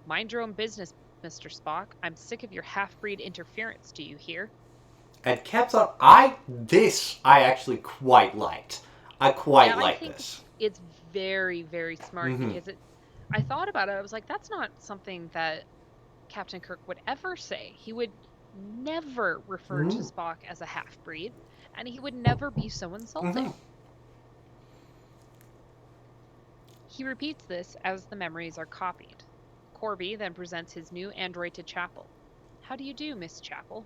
"Mind your own business, Mr. Spock. I'm sick of your half-breed interference, do you hear?" And kept on. I actually quite liked. I quite like this. It's very, very smart because I thought about it. I was like, that's not something that Captain Kirk would ever say. He would never refer to Spock as a half-breed, and he would never be so insulting. He repeats this as the memories are copied. Corby then presents his new android to Chapel. "How do you do, Miss Chapel?"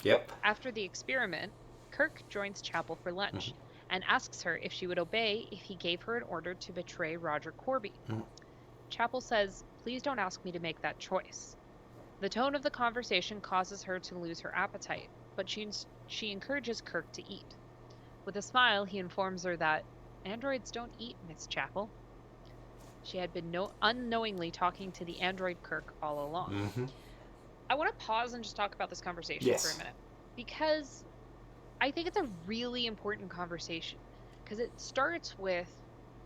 Yep. After the experiment, Kirk joins Chapel for lunch and asks her if she would obey if he gave her an order to betray Roger Corby. Chapel says, "Please don't ask me to make that choice." The tone of the conversation causes her to lose her appetite, but she encourages Kirk to eat. With a smile, he informs her that androids don't eat, Miss Chapel. She had been unknowingly talking to the android Kirk all along. I want to pause and just talk about this conversation for a minute, because I think it's a really important conversation, because it starts with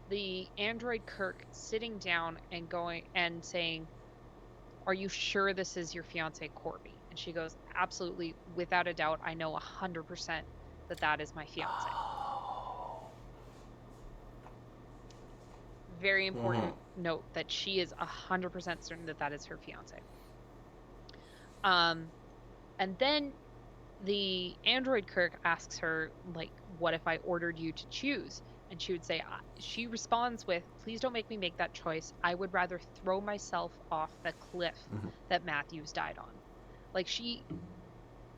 the android Kirk sitting down and going and saying, "Are you sure this is your fiance Corby?" And she goes, "Absolutely, without a doubt, I know 100% that that is my fiance." Very important note that she is 100% certain that that is her fiance. And then the android Kirk asks her, like, "What if I ordered you to choose?" And she would say, she responds with, "Please don't make me make that choice. I would rather throw myself off the cliff that Matthews died on." Like, she,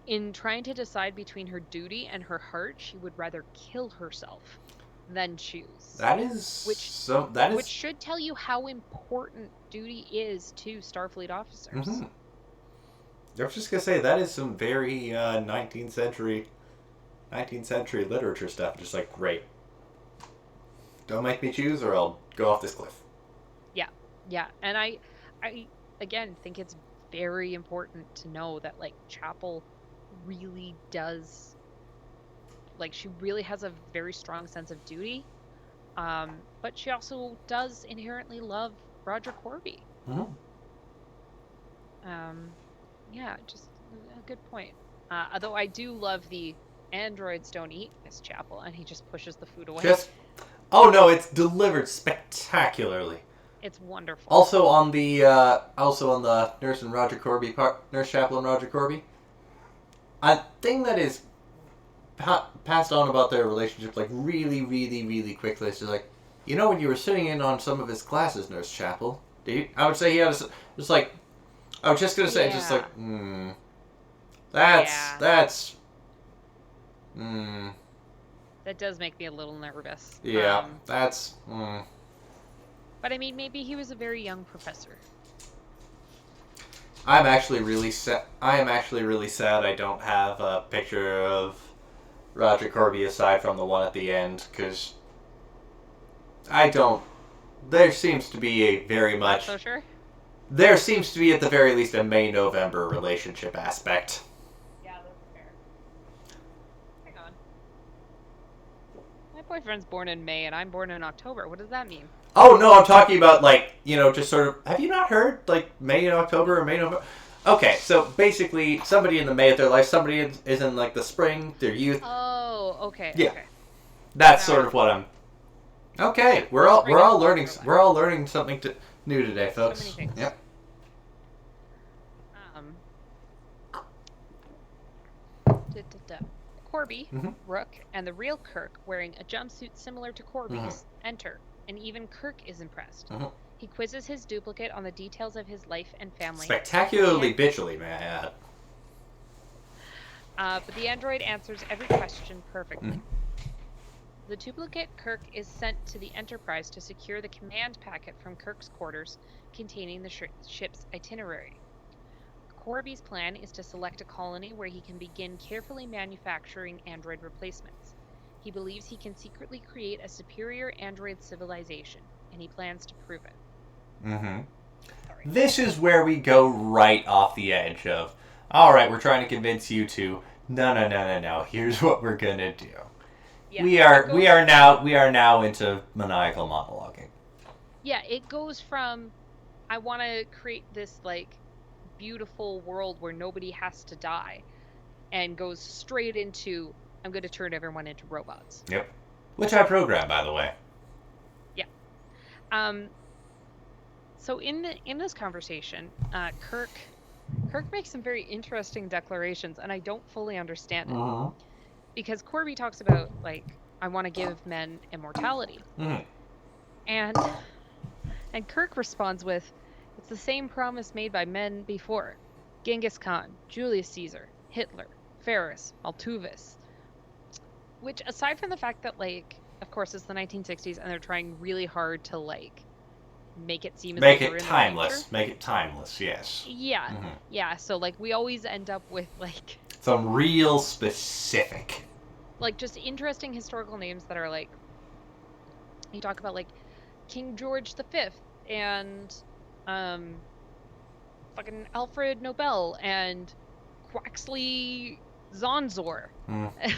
in trying to decide between her duty and her heart, she would rather kill herself than choose. That is which should tell you how important duty is to Starfleet officers. I was just gonna say, that is some very 19th century literature stuff. Just like, great. Don't make me choose, or I'll go off this cliff. Yeah, and I again think it's very important to know that, like, Chapel really does, like, she really has a very strong sense of duty, but she also does inherently love Roger Corby. Yeah, just a good point. Although I do love the androids don't eat, Miss Chapel, and he just pushes the food away. Oh no, it's delivered spectacularly. It's wonderful. Also on the Nurse and Roger Corby part, Nurse Chapel and Roger Corby, a thing that is passed on about their relationship, like, really, really, really quickly. It's just like, when you were sitting in on some of his classes, Nurse Chapel, I would say he had just like, I was just gonna say, just like, that's. That does make me a little nervous. Yeah, that's. But I mean, maybe he was a very young professor. I am actually really sad I don't have a picture of Roger Corby aside from the one at the end, because I don't. There seems to be a very much. So sure? There seems to be, at the very least, a May-November relationship aspect. Yeah, that's fair. Hang on. My boyfriend's born in May, and I'm born in October. What does that mean? Oh, no, I'm talking about, like, just sort of... Have you not heard, like, May and October or May, November? Okay, so basically, somebody in the May of their life, somebody is in, like, the spring, their youth. Oh, okay. Yeah. Okay. That's sort of what I'm... Okay, we're all learning something new today, folks. So many things. Yep. Corby, Rook, and the real Kirk, wearing a jumpsuit similar to Corby's, enter, and even Kirk is impressed. He quizzes his duplicate on the details of his life and family. Spectacularly bitchily, may I add. But the android answers every question perfectly. The duplicate Kirk is sent to the Enterprise to secure the command packet from Kirk's quarters containing the ship's itinerary. Corby's plan is to select a colony where he can begin carefully manufacturing android replacements. He believes he can secretly create a superior android civilization, and he plans to prove it. Mm-hmm. This is where we go right off the edge of, all right, we're trying to convince you to, no. Here's what we're gonna do. Yeah, we are now into maniacal monologuing. Yeah, it goes from, I want to create this like beautiful world where nobody has to die, and goes straight into, I'm going to turn everyone into robots. Yep. Which I programmed, by the way. Yeah. So in this conversation, Kirk makes some very interesting declarations, and I don't fully understand it. Mm-hmm. Because Corby talks about, like, I want to give men immortality. Mm-hmm. And Kirk responds with, it's the same promise made by men before. Genghis Khan, Julius Caesar, Hitler, Ferris, Maltuvis. Which, aside from the fact that, like, of course it's the 1960s and they're trying really hard to, like, make it seem as make if it we're in timeless. the future. Make it timeless, yes. Yeah. Mm-hmm. Yeah, so, like, we always end up with, like... some real specific... like, just interesting historical names that are, like... You talk about, like, King George V and... fucking Alfred Nobel and Quaxley Zonzor.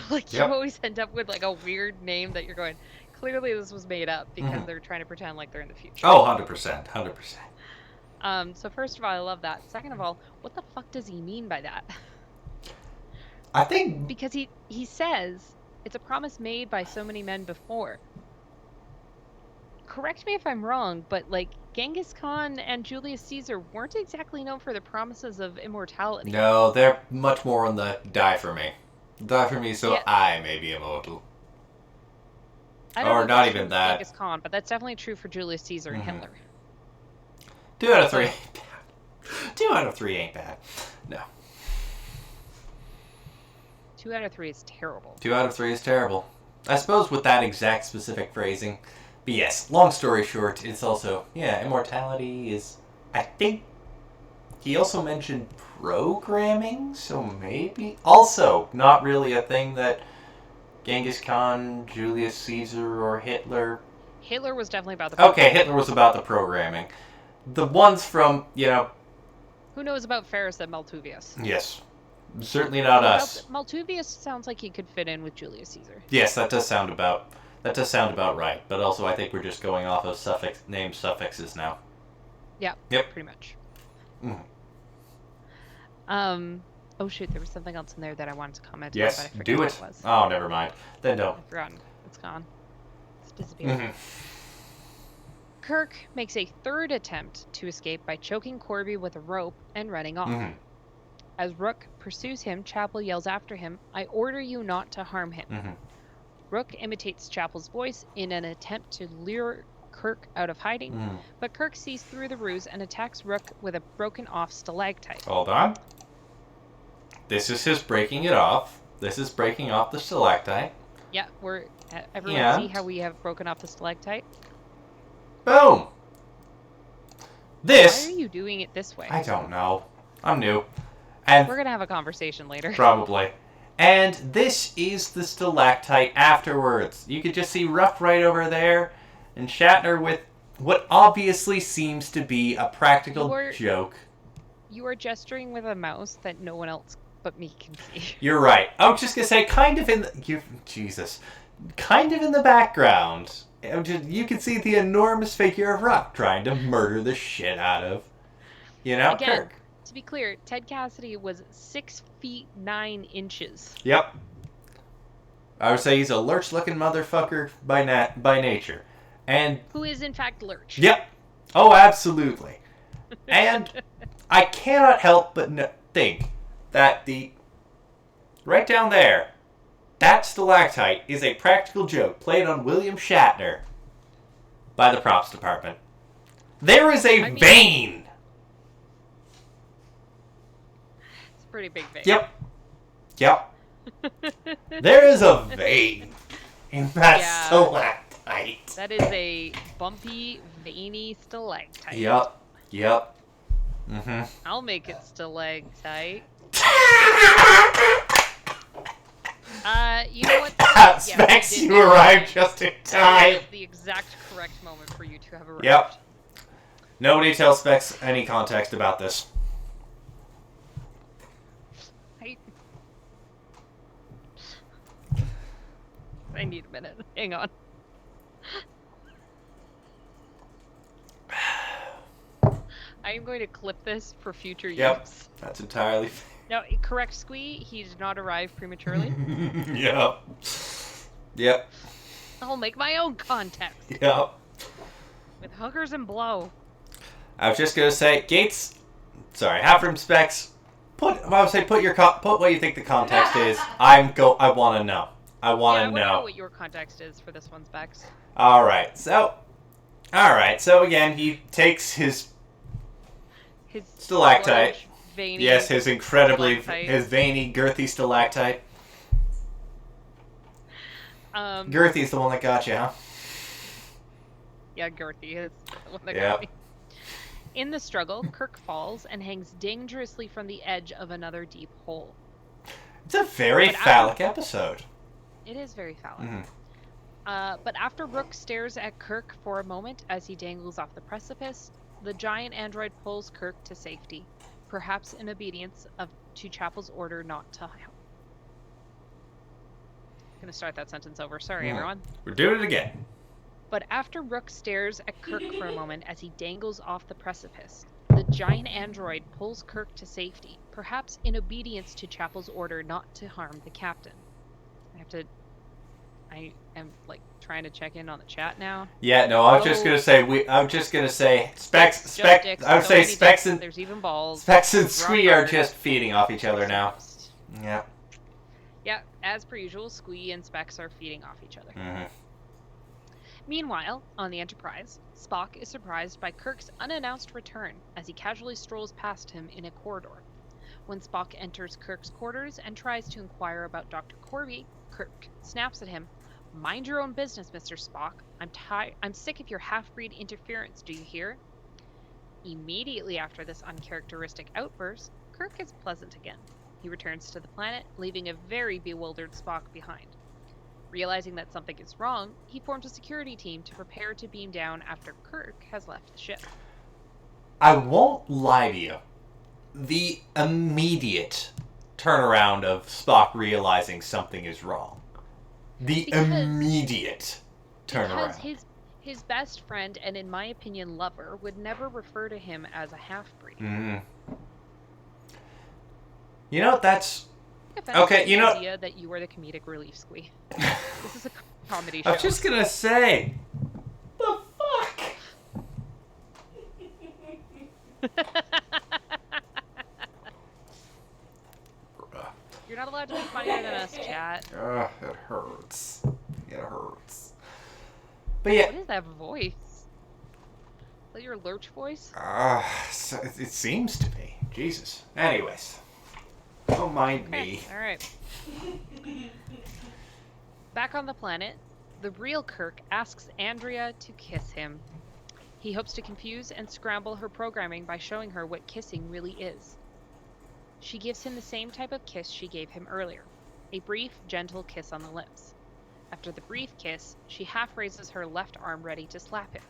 Like, you always end up with, like, a weird name that you're going, clearly this was made up because they're trying to pretend like they're in the future. Oh, 100%. So first of all, I love that. Second of all, what the fuck does he mean by that? I think... because he says, it's a promise made by so many men before. Correct me if I'm wrong, but, like, Genghis Khan and Julius Caesar weren't exactly known for the promises of immortality. No, they're much more on the die for me. Die for me so I may be immortal. I don't or know not even that. Genghis Khan, but that's definitely true for Julius Caesar and Hitler. 2 out of 3 ain't bad. 2 out of 3 ain't bad. No. 2 out of 3 is terrible. 2 out of 3 is terrible. I suppose with that exact specific phrasing. But yes, long story short, it's also, immortality is, I think, he also mentioned programming, so maybe, also, not really a thing that Genghis Khan, Julius Caesar, or Hitler... Hitler was definitely about the programming. Okay, Hitler was about the programming. The ones from, Who knows about Ferris and Maltuvius? Yes. Certainly not us. Maltuvius sounds like he could fit in with Julius Caesar. Yes, that does sound about right. But also, I think we're just going off of name suffixes now. Yeah. Yep. Pretty much. Mm. Oh shoot, there was something else in there that I wanted to comment on, yes, but I forgot do what it. it was. Oh, never mind. Then don't. I've forgotten. It's gone. It's disappeared. Kirk makes a third attempt to escape by choking Corby with a rope and running off. As Rook pursues him, Chapel yells after him, "I order you not to harm him." Rook imitates Chapel's voice in an attempt to lure Kirk out of hiding, but Kirk sees through the ruse and attacks Rook with a broken-off stalactite. Hold on. This is his breaking it off. This is breaking off the stalactite. Yeah, everyone see how we have broken off the stalactite? Boom! This... Why are you doing it this way? I don't know. I'm new. And we're gonna have a conversation later. Probably. And this is the stalactite afterwards. You could just see Ruff right over there, and Shatner with what obviously seems to be a practical joke. You are gesturing with a mouse that no one else but me can see. You're right. I was just gonna say, kind of in the background, you can see the enormous figure of Ruff trying to murder the shit out of, Again, Kirk. To be clear, Ted Cassidy was 6 feet 9 inches. Yep. I would say he's a lurch-looking motherfucker by nature. And who is in fact Lurch. Yep. Oh, absolutely. And I cannot help but think that right down there, that stalactite is a practical joke played on William Shatner by the props department. There is a vein. It's a pretty big vein. Yep. There is a vein in that Yeah. stalactite. That is a bumpy, veiny stalactite. Yup. Mm-hmm. I'll make it stalactite. You know what? Specs, you arrived just in time. That is the exact correct moment for you to have arrived. Yep. Nobody tells Specs any context about this. I need a minute. Hang on. I am going to clip this for future use. That's entirely fair. No, correct, Squee. He did not arrive prematurely. Yep. I'll make my own context. Yep. With hookers and blow. I was just gonna say, Gates. Sorry, Halfram, Specs. Put what you think the context is. I want to know. I want to know what your context is for this one, Specs. All right. So again, he takes his stalactite. Large, veiny Yes, his veiny, girthy stalactite. Girthy's the one that got you, huh? Yeah, Girthy is the one that got me. In the struggle, Kirk falls and hangs dangerously from the edge of another deep hole. It's a very phallic episode. It is very phallic. But after Rook stares at Kirk for a moment as he dangles off the precipice, the giant android pulls Kirk to safety, perhaps in obedience to Chapel's order not to. I'm going to start that sentence over. Sorry, everyone. We're doing it again. But after Rook stares at Kirk for a moment as he dangles off the precipice, the giant android pulls Kirk to safety, perhaps in obedience to Chapel's order not to harm the captain. I am trying to check in on the chat now. Yeah, no, I was just gonna say Specs. I would say Specs and there's even balls. Specs and Squee are just feeding off each other now. Yeah. Yeah, as per usual, Squee and Specs are feeding off each other. Mm-hmm. Meanwhile, on the Enterprise, Spock is surprised by Kirk's unannounced return as he casually strolls past him in a corridor. When Spock enters Kirk's quarters and tries to inquire about Dr. Corby, Kirk snaps at him. "Mind your own business, Mr. Spock. I'm sick of your half-breed interference, do you hear?" Immediately after this uncharacteristic outburst, Kirk is pleasant again. He returns to the planet, leaving a very bewildered Spock behind. Realizing that something is wrong, he forms a security team to prepare to beam down after Kirk has left the ship. I won't lie to you. The immediate turnaround of Spock realizing something is wrong. Immediate turnaround. Because his best friend and, in my opinion, lover would never refer to him as a half-breed. Mm. You know, that's... Okay, you know... idea that you are the comedic relief, Squee. This is a comedy show. I was just gonna say... The fuck? You're not allowed to be funnier than us, chat. It hurts. It hurts. But yeah... What is that voice? Is that your lurch voice? It seems to be. Jesus. Anyways. Don't mind me. Alright. Back on the planet, the real Kirk asks Andrea to kiss him. He hopes to confuse and scramble her programming by showing her what kissing really is. She gives him the same type of kiss she gave him earlier, a brief, gentle kiss on the lips. After the brief kiss, she half raises her left arm ready to slap him,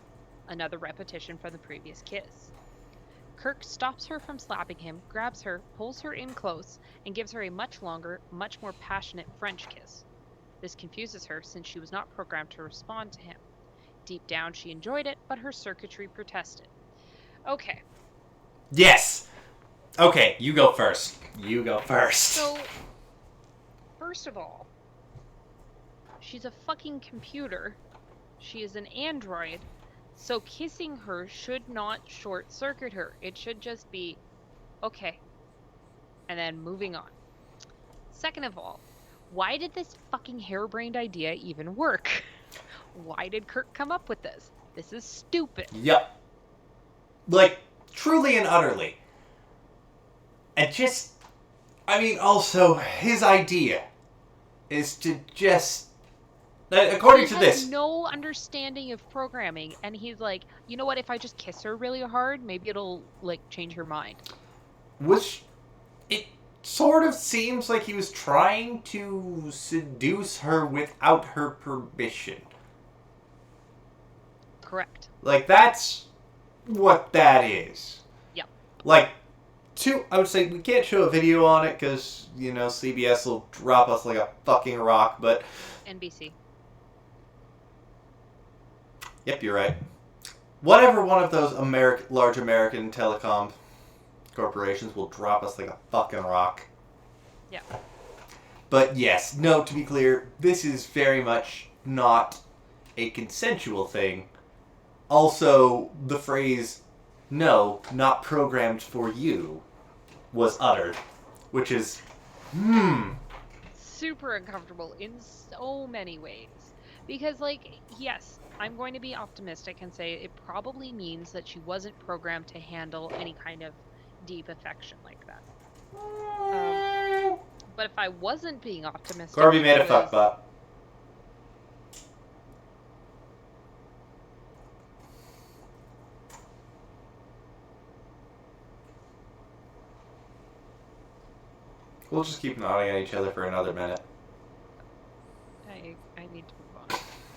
another repetition from the previous kiss. Kirk stops her from slapping him, grabs her, pulls her in close, and gives her a much longer, much more passionate French kiss. This confuses her since she was not programmed to respond to him. Deep down, she enjoyed it, but her circuitry protested. Okay. Yes! Okay, you go first. You go first. So, first of all, she's a fucking computer. She is an android. So kissing her should not short-circuit her. It should just be, okay. And then moving on. Second of all, why did this fucking harebrained idea even work? Why did Kirk come up with this? This is stupid. Yep. Truly and utterly. And also, his idea is to just According to He this, has no understanding of programming, and he's like, you know what? If I just kiss her really hard, maybe it'll like change her mind. which it sort of seems like he was trying to seduce her without her permission. Correct. Like, that's what that is. Yep. Like, I would say we can't show a video on it because, CBS will drop us like a fucking rock, but... NBC. Yep, you're right. Whatever one of those large American telecom corporations will drop us like a fucking rock. Yeah. But yes, no, to be clear, this is very much not a consensual thing. Also, the phrase, no, not programmed for you, was uttered. Which is, super uncomfortable in so many ways. Because, like, yes, I'm going to be optimistic and say it probably means that she wasn't programmed to handle any kind of deep affection like that. But if I wasn't being optimistic... Corby made a fuck butt. We'll just keep nodding at each other for another minute. I need to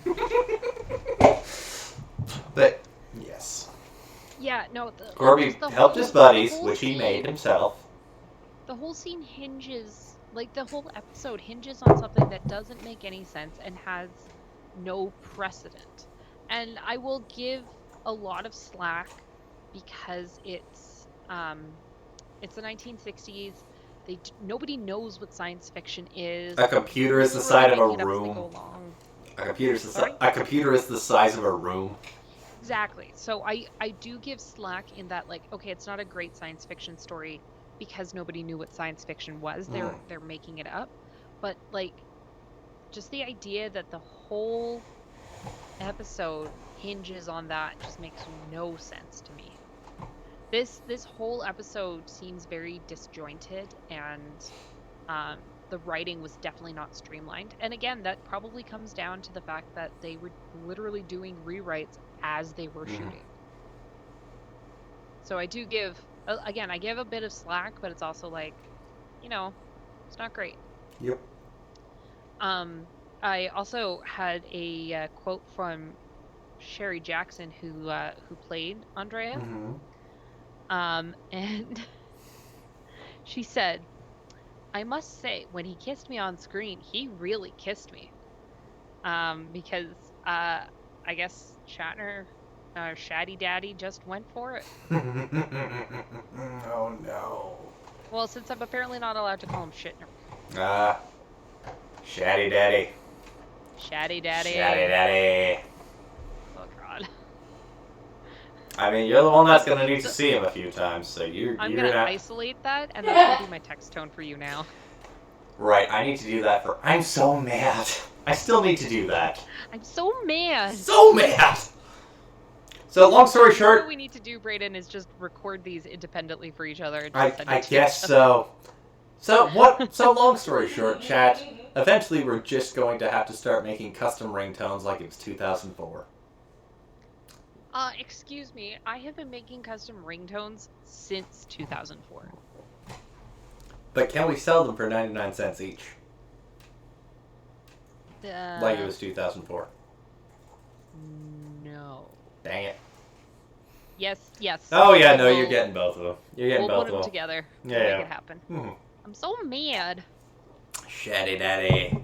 move on. But, yes. Yeah, no... Corby helped his buddies, which he made himself. The whole scene hinges... Like, the whole episode hinges on something that doesn't make any sense and has no precedent. And I will give a lot of slack because it's the 1960s. Nobody knows what science fiction is. A computer is the size of a room. A computer is the size of a room. Exactly. So I do give slack in that, like, okay, it's not a great science fiction story because nobody knew what science fiction was. They're making it up. But, like, just the idea that the whole episode hinges on that just makes no sense to me. This whole episode seems very disjointed, and the writing was definitely not streamlined. And again, that probably comes down to the fact that they were literally doing rewrites as they were shooting. So I do give, again, I give a bit of slack, but it's also like, it's not great. Yep. I also had a quote from Sherry Jackson, who played Andrea. And she said, I must say, when he kissed me on screen, he really kissed me. Because I guess Shatner, Shaddy Daddy, just went for it. Oh no. Well, since I'm apparently not allowed to call him Shitner. Shaddy Daddy. Shaddy Daddy. Shaddy Daddy. Oh god. I mean, you're the one that's gonna need to see him a few times, so I'm gonna isolate that, and that will be my text tone for you now. Right, I need to do that for... I'm so mad. I still need to do that. I'm so mad. So mad! So, long story short... What we need to do, Brayden, is just record these independently for each other. And I guess so. So, long story short, chat, eventually we're just going to have to start making custom ringtones like it was 2004. Excuse me, I have been making custom ringtones since 2004. But can we sell them for 99 cents each? Like it was 2004. No. Dang it. Yes. Oh yeah, no, you're getting both of them. You're getting both of them. We'll put them together. Yeah. We'll make it happen. Mm-hmm. I'm so mad. Shaddy Daddy.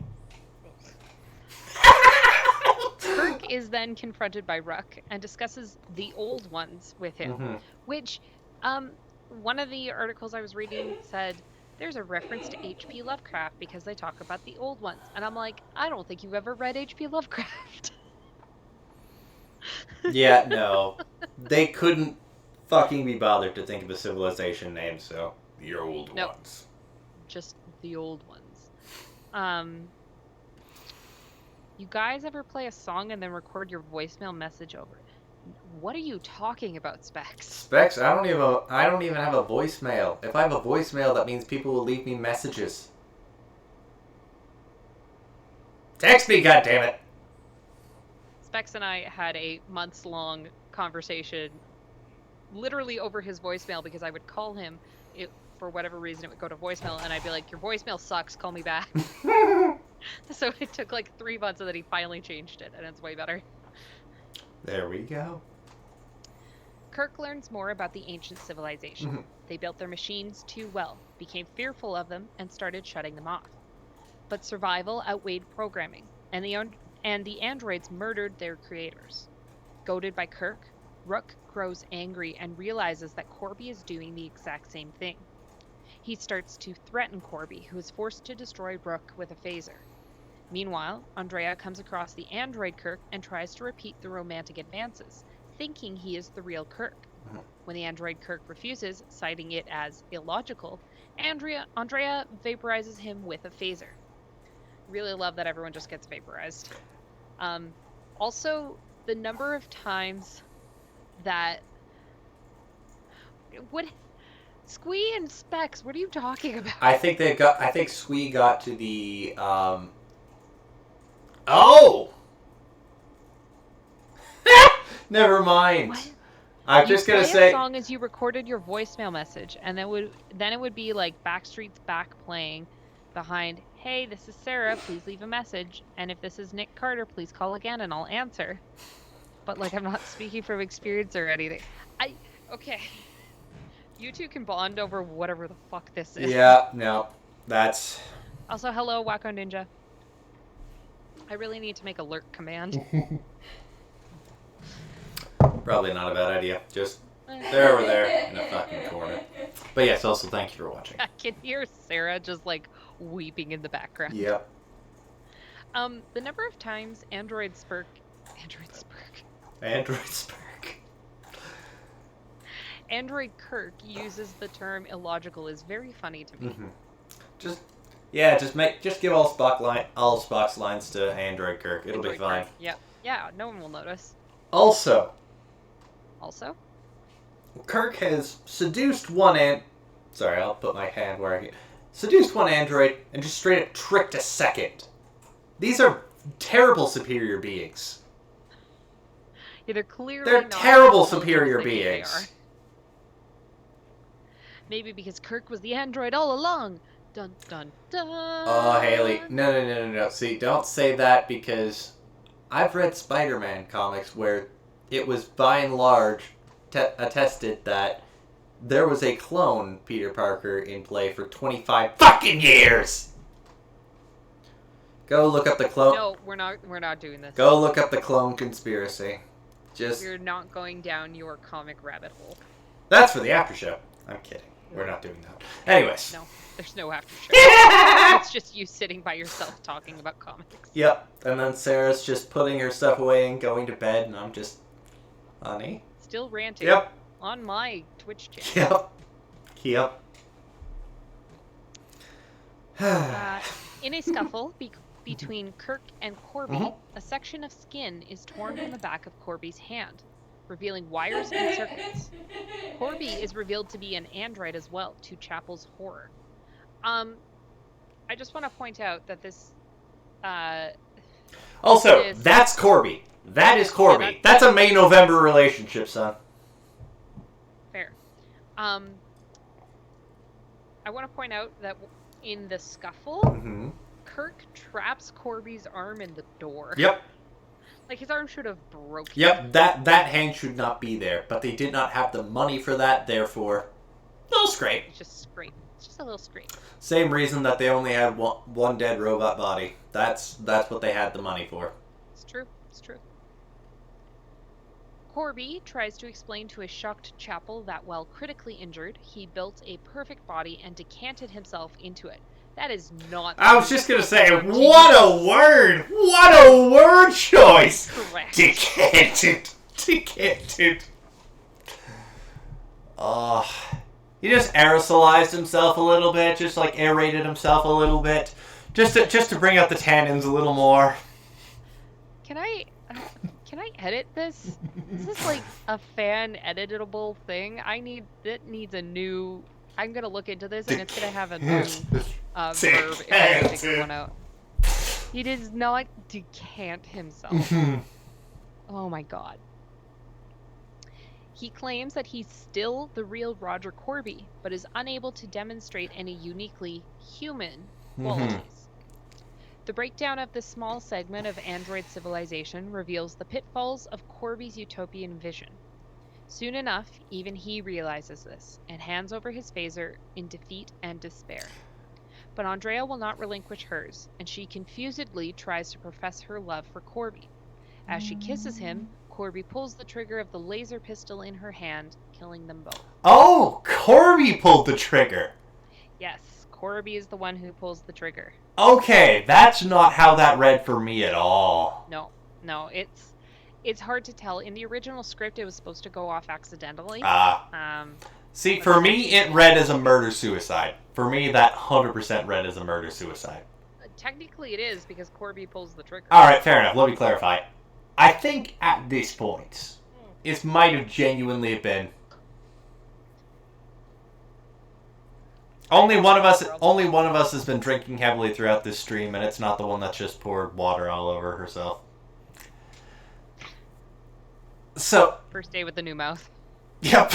Kirk is then confronted by Ruck and discusses the old ones with him, which, one of the articles I was reading said there's a reference to H.P. Lovecraft because they talk about the old ones, and I'm like, I don't think you've ever read H.P. Lovecraft. Yeah, no, they couldn't fucking be bothered to think of a civilization name, so the old ones. Just the old ones. You guys ever play a song and then record your voicemail message over it? What are you talking about, Specs? Specs, I don't even have a voicemail. If I have a voicemail, that means people will leave me messages. Text me, goddammit! Specs and I had a months-long conversation, literally over his voicemail, because I would call him. For whatever reason, it would go to voicemail, and I'd be like, "Your voicemail sucks. Call me back." So it took like 3 months, and then he finally changed it, and it's way better. There we go. Kirk learns more about the ancient civilization. They built their machines too well, became fearful of them, and started shutting them off. But survival outweighed programming, and the androids murdered their creators. Goaded by Kirk, Rook grows angry and realizes that Corby is doing the exact same thing. He starts to threaten Corby, who is forced to destroy Rook with a phaser. Meanwhile, Andrea comes across the android Kirk and tries to repeat the romantic advances, thinking he is the real Kirk. When the android Kirk refuses, citing it as illogical, Andrea vaporizes him with a phaser. Really love that everyone just gets vaporized. Also, the number of times that... Squee and Specs, what are you talking about? I think Squee got to the, Oh! Never mind. What? I'm just gonna say... as long as you recorded your voicemail message, and then it would be like Backstreet's Back playing behind, "Hey, this is Sarah, please leave a message, and if this is Nick Carter, please call again and I'll answer." But like, I'm not speaking from experience or anything. Okay. You two can bond over whatever the fuck this is. Yeah, no. That's... Also, hello, Wacko Ninja. I really need to make a lurk command. Probably not a bad idea. Just, they're over there in a fucking corner. But yes, also thank you for watching. I can hear Sarah just like weeping in the background. Yep. The number of times Android Kirk uses the term illogical is very funny to me. Just give all Spock's lines to Android Kirk. It'll be fine. Kirk. Yep. Yeah, no one will notice. Also, Kirk has seduced one Sorry, I'll put my hand where I can. Seduced one android and just straight up tricked a second. These are terrible superior beings. Yeah, they're They're terrible superior beings. They are. Maybe because Kirk was the android all along. Dun dun dun. Oh, Haley. No. See, don't say that, because I've read Spider-Man comics where it was by and large attested that there was a clone Peter Parker in play for 25 fucking years! Go look up the clone... No, we're not doing this. Go look up the clone conspiracy. We're not going down your comic rabbit hole. That's for the after show. I'm kidding. We're not doing that. Anyways. No, there's no after show. It's just you sitting by yourself talking about comics. Yep. And then Sarah's just putting her stuff away and going to bed, and I'm just... Honey? Still ranting. Yep. On my Twitch channel. Yep. In a scuffle between Kirk and Corby, a section of skin is torn from the back of Corby's hand, revealing wires and circuits. Corby is revealed to be an android as well, to Chapel's horror. I just want to point out that this... Also, that's Corby. That is Corby. Yeah, that's a May-November relationship, son. Fair. I want to point out that in the scuffle, Kirk traps Corby's arm in the door. Yep. Like, his arm should have broken. Yep, that hand should not be there, but they did not have the money for that, therefore, a little scrape. It's just scrape. It's just a little scrape. Same reason that they only had one dead robot body. That's what they had the money for. It's true. It's true. Corby tries to explain to a shocked Chapel that while critically injured, he built a perfect body and decanted himself into it. That is not... I was just going to say, what a word! What a word choice! Correct. Decanted. He just aerosolized himself a little bit, just like aerated himself a little bit, just to bring out the tannins a little more. Can I edit this? Is this like a fan editable thing? That needs a new... I'm gonna look into this, and it's gonna have a new verb if I take one out. He does not decant himself. Oh my god. He claims that he's still the real Roger Corby, but is unable to demonstrate any uniquely human qualities. The breakdown of this small segment of android civilization reveals the pitfalls of Corby's utopian vision. Soon enough, even he realizes this and hands over his phaser in defeat and despair. But Andrea will not relinquish hers, and she confusedly tries to profess her love for Corby. As she kisses him, Corby pulls the trigger of the laser pistol in her hand, killing them both. Oh, Corby pulled the trigger. Yes, Corby is the one who pulls the trigger. Okay, that's not how that read for me at all. No, it's hard to tell. In the original script, it was supposed to go off accidentally. See, for me, it read as a murder-suicide. For me, that 100% read as a murder-suicide. Technically, it is, because Corby pulls the trigger. Alright, fair enough. Let me clarify. I think at this point, it might have genuinely been... Only one of us has been drinking heavily throughout this stream, and it's not the one that just poured water all over herself. So... First day with the new mouth. Yep.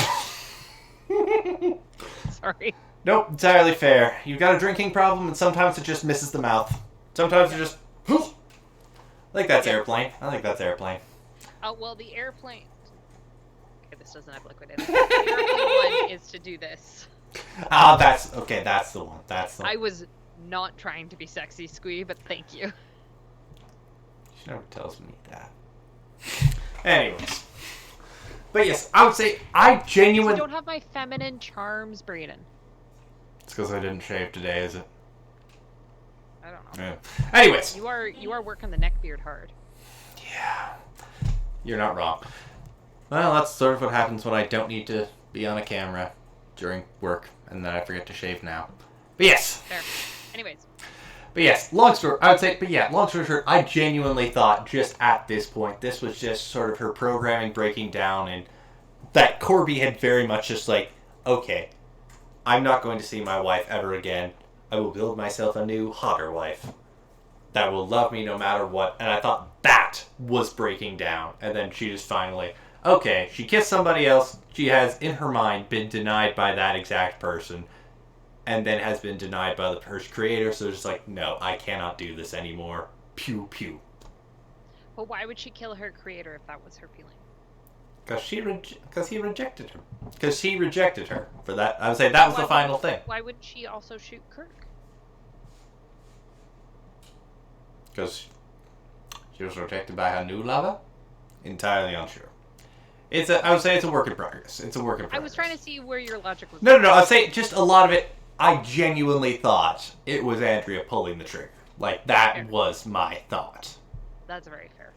Sorry. Nope, entirely fair. You've got a drinking problem, and sometimes it just misses the mouth. Sometimes it just... I think that's airplane. Well, the airplane... Okay, this doesn't have liquid in it. The airplane one is to do this. That's the one. I was not trying to be sexy, Squee, but thank you. She never tells me that. Anyways. But yes, I would say I genuinely... You don't have my feminine charms, Brayden. It's because I didn't shave today, is it? I don't know. Yeah. Anyways. You are working the neck beard hard. Yeah. You're not wrong. Well, that's sort of what happens when I don't need to be on a camera during work, and then I forget to shave now. But yes. Fair. Anyways. But yes, long story short, I genuinely thought just at this point, this was just sort of her programming breaking down, and that Corby had very much just like, okay, I'm not going to see my wife ever again. I will build myself a new, hotter wife that will love me no matter what. And I thought that was breaking down. And then she just finally, okay, she kissed somebody else. She has, in her mind, been denied by that exact person. And then has been denied by her creator. So just like, no, I cannot do this anymore. Pew, pew. But why would she kill her creator if that was her feeling? Because he rejected her. Because he rejected her. For that, I would say that was the final thing. Why wouldn't she also shoot Kirk? Because she was rejected by her new lover? Entirely unsure. I would say it's a work in progress. I was trying to see where your logic was. No. I'd say just a lot of it, I genuinely thought it was Andrea pulling the trigger. Like, that was my thought. That's very fair.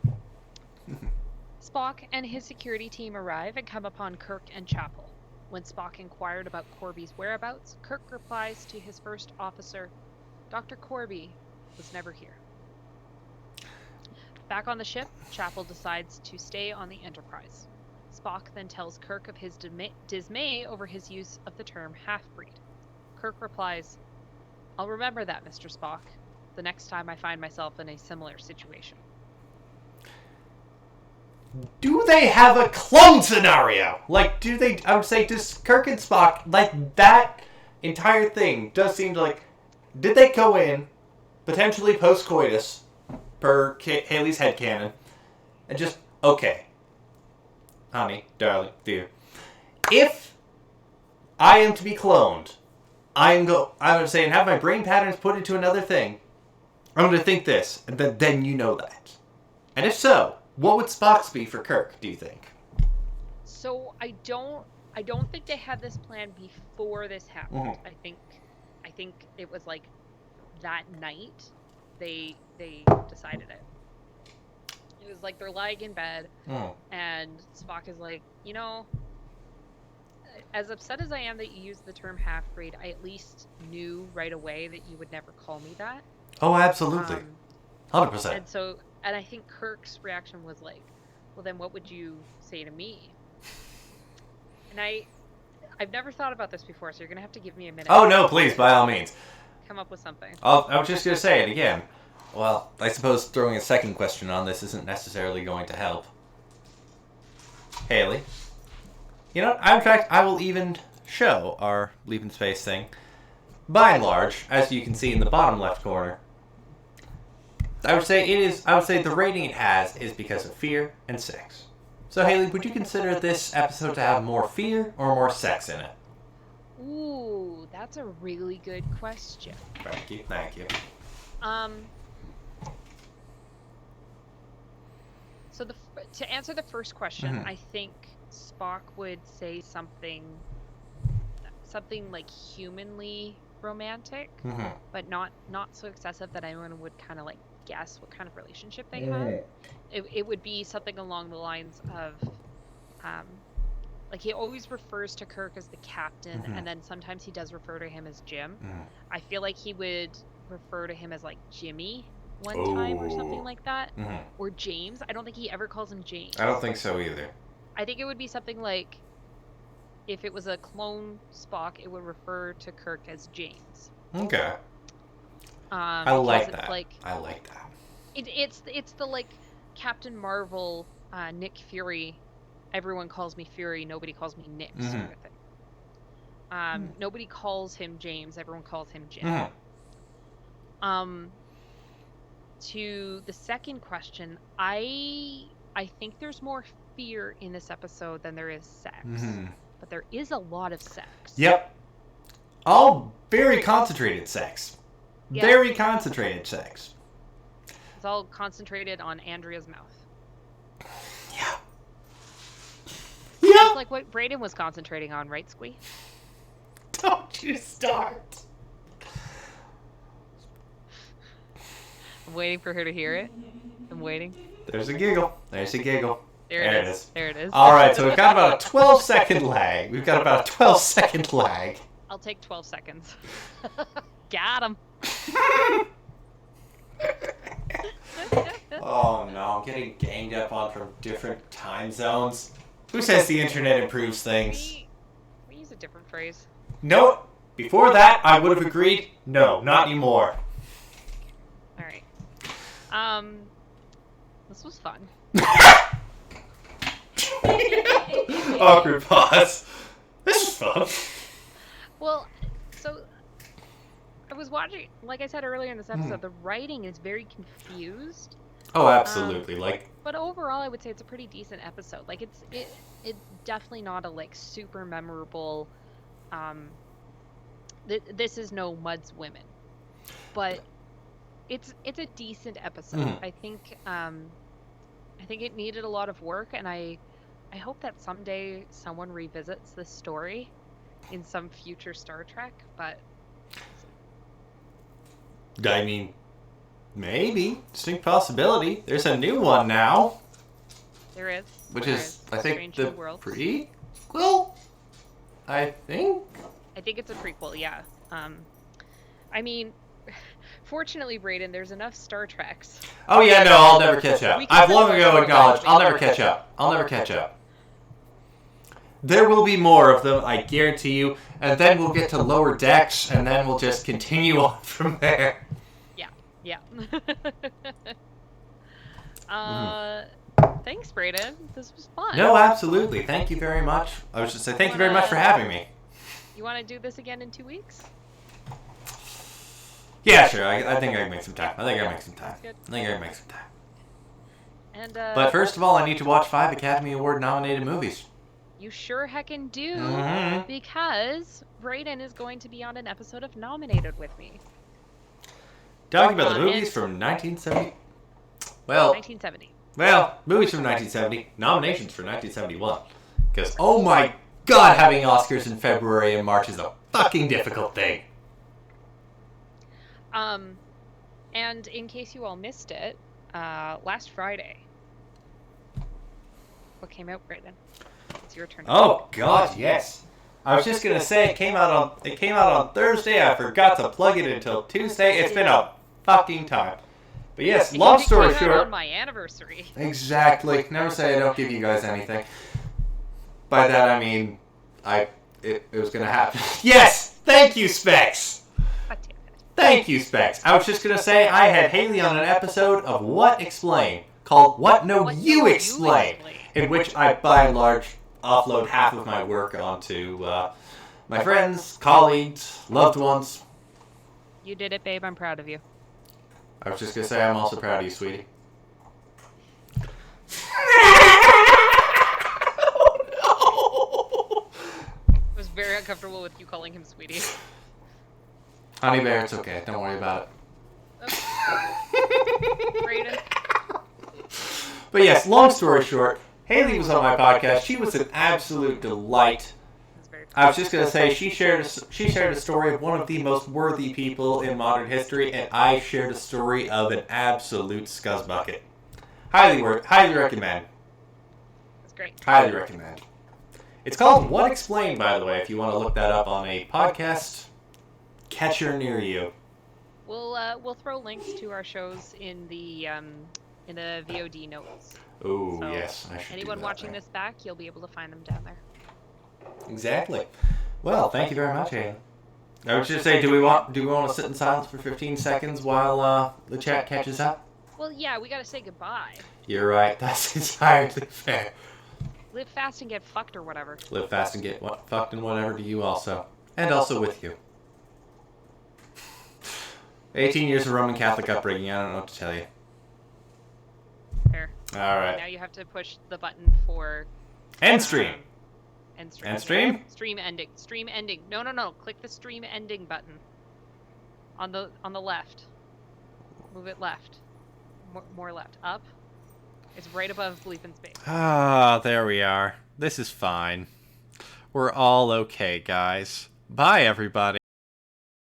Spock and his security team arrive and come upon Kirk and Chapel. When Spock inquired about Corby's whereabouts, Kirk replies to his first officer, Dr. Corby was never here. Back on the ship, Chapel decides to stay on the Enterprise. Spock then tells Kirk of his dismay over his use of the term half-breed. Kirk replies, I'll remember that, Mr. Spock, the next time I find myself in a similar situation. Do they have a clone scenario? Like, I would say, does Kirk and Spock, like, that entire thing does seem to, like, did they go in, potentially post-coitus, per Haley's headcanon, and just, okay, honey, darling, dear, if I am to be cloned, I would say, and have my brain patterns put into another thing, I'm going to think this, and then you know that. And if so, what would Spock's be for Kirk, do you think? So I don't think they had this plan before this happened. Mm-hmm. I think it was like that night they decided it. It was like they're lying in bed and Spock is like, you know, as upset as I am that you used the term half-breed, I at least knew right away that you would never call me that. Oh, absolutely. 100%. And I think Kirk's reaction was like, well, then what would you say to me? And I've never thought about this before, so you're going to have to give me a minute. Oh, no, please, by all means. Come up with something. I was just going to say it again. Well, I suppose throwing a second question on this isn't necessarily going to help. Haley. You know, in fact, I will even show our Bleepin Space thing. By and large, as you can see in the bottom left corner, I would say the rating it has is because of fear and sex. So Haley, would you consider this episode to have more fear or more sex in it? Ooh, that's a really good question. Thank you. So to answer the first question, I think Spock would say something like humanly romantic, but not so excessive that anyone would kind of like guess what kind of relationship they have. It would be something along the lines of, like he always refers to Kirk as the captain, and then sometimes he does refer to him as Jim. I feel like he would refer to him as like Jimmy one time or something like that, or James. I don't think he ever calls him James. I don't think so either. I think it would be something like, if it was a clone Spock, it would refer to Kirk as James. Okay. I like that. I like that. It's the like Captain Marvel, Nick Fury. Everyone calls me Fury. Nobody calls me Nick sort of thing. Nobody calls him James. Everyone calls him Jim. To the second question, I think there's more fear in this episode than there is sex. But there is a lot of sex. Yep. All very concentrated sex. Yeah. Very concentrated sex. It's all concentrated on Andrea's mouth. Yeah. It's like what Brayden was concentrating on, right, Squee? Don't you start. I'm waiting for her to hear it. I'm waiting. There's a giggle. There it is. There it is. All right, so we've got about a 12-second lag. I'll take 12 seconds. Got him. Oh no, I'm getting ganged up on from different time zones. Who says the internet improves things? We use a different phrase. No, before that I would have agreed. No, not anymore. All right. This was fun. Awkward pause. This is fun. Well, so I was watching, like I said earlier in this episode, the writing is very confused. Oh, absolutely. But overall, I would say it's a pretty decent episode. Like it's definitely not a like super memorable. This is no Mud's Women, but it's a decent episode. I think it needed a lot of work, and I hope that someday someone revisits this story in some future Star Trek, but I mean, maybe. Distinct possibility. There's a new one now. There is. Which is, I think, Strange the New Worlds. prequel? I think? I think it's a prequel, yeah. I mean, fortunately, Brayden, there's enough Star Treks. Oh yeah, no, I'll never catch up. I've long ago acknowledged I'll never catch up. There will be more of them, I guarantee you, and then we'll get to Lower Decks, and then we'll just continue on from there. Yeah. Thanks, Brayden. This was fun. No, absolutely. Thank you very much. I was just saying thank you very much for having me. You want to do this again in 2 weeks? Yeah, sure. I think I can make some time. Good. And but first of all, I need to watch 5 Academy Award nominated movies. You sure heckin' do, because Brayden is going to be on an episode of Nominated with me. Talking about the movies from 1970. 1970. Well, movies from 1970, nominations for 1971. Because, oh my god, having Oscars in February and March is a fucking difficult thing. And in case you all missed it, last Friday, what came out, Brayden? It's your turn. Oh god, yes. I was just gonna say it came out on Thursday. I forgot to plug it until Tuesday. It's been a fucking time. But yes, long story short. On my anniversary. Exactly. Never say I don't give you guys anything. By that I mean, it was gonna happen. Yes, thank you, Specs. Thank you, Specs. I was just gonna say I had Haley on an episode of What Explain called What No You Explain. in which I, by and large, offload half of my work onto my friends, colleagues, loved ones. You did it, babe. I'm proud of you. I was just going to say I'm also proud of you, sweetie. Oh, no! I was very uncomfortable with you calling him sweetie. Honey bear, it's okay. Don't worry about it. Brayden. But yes, long story short, Haley was on my podcast. She was an absolute delight. I was just going to say, she shared a story of one of the most worthy people in modern history, and I shared a story of an absolute scuzzbucket. Highly recommend. That's great. Highly recommend. It's called What Explained, by the way, if you want to look that up on a podcast catcher near you. We'll throw links to our shows in the VOD notes. Oh, so yes. I should anyone do that, watching right? this back, you'll be able to find them down there. Exactly. Well, thank you very much, Haley. I would just say, do we want to sit in silence for 15 seconds while the chat catches up? Well, yeah, we gotta say goodbye. You're right. That's entirely fair. Live fast and get fucked or whatever. Live fast and get fucked and whatever to you also. And also with you. 18 years of Roman Catholic upbringing. I don't know what to tell you. Fair. All right. Now you have to push the button for... End stream. End stream. End stream? Stream ending. Stream ending. No. Click the stream ending button. On the left. Move it left. More left. Up. It's right above Bleepin Space. Ah, there we are. This is fine. We're all okay, guys. Bye, everybody.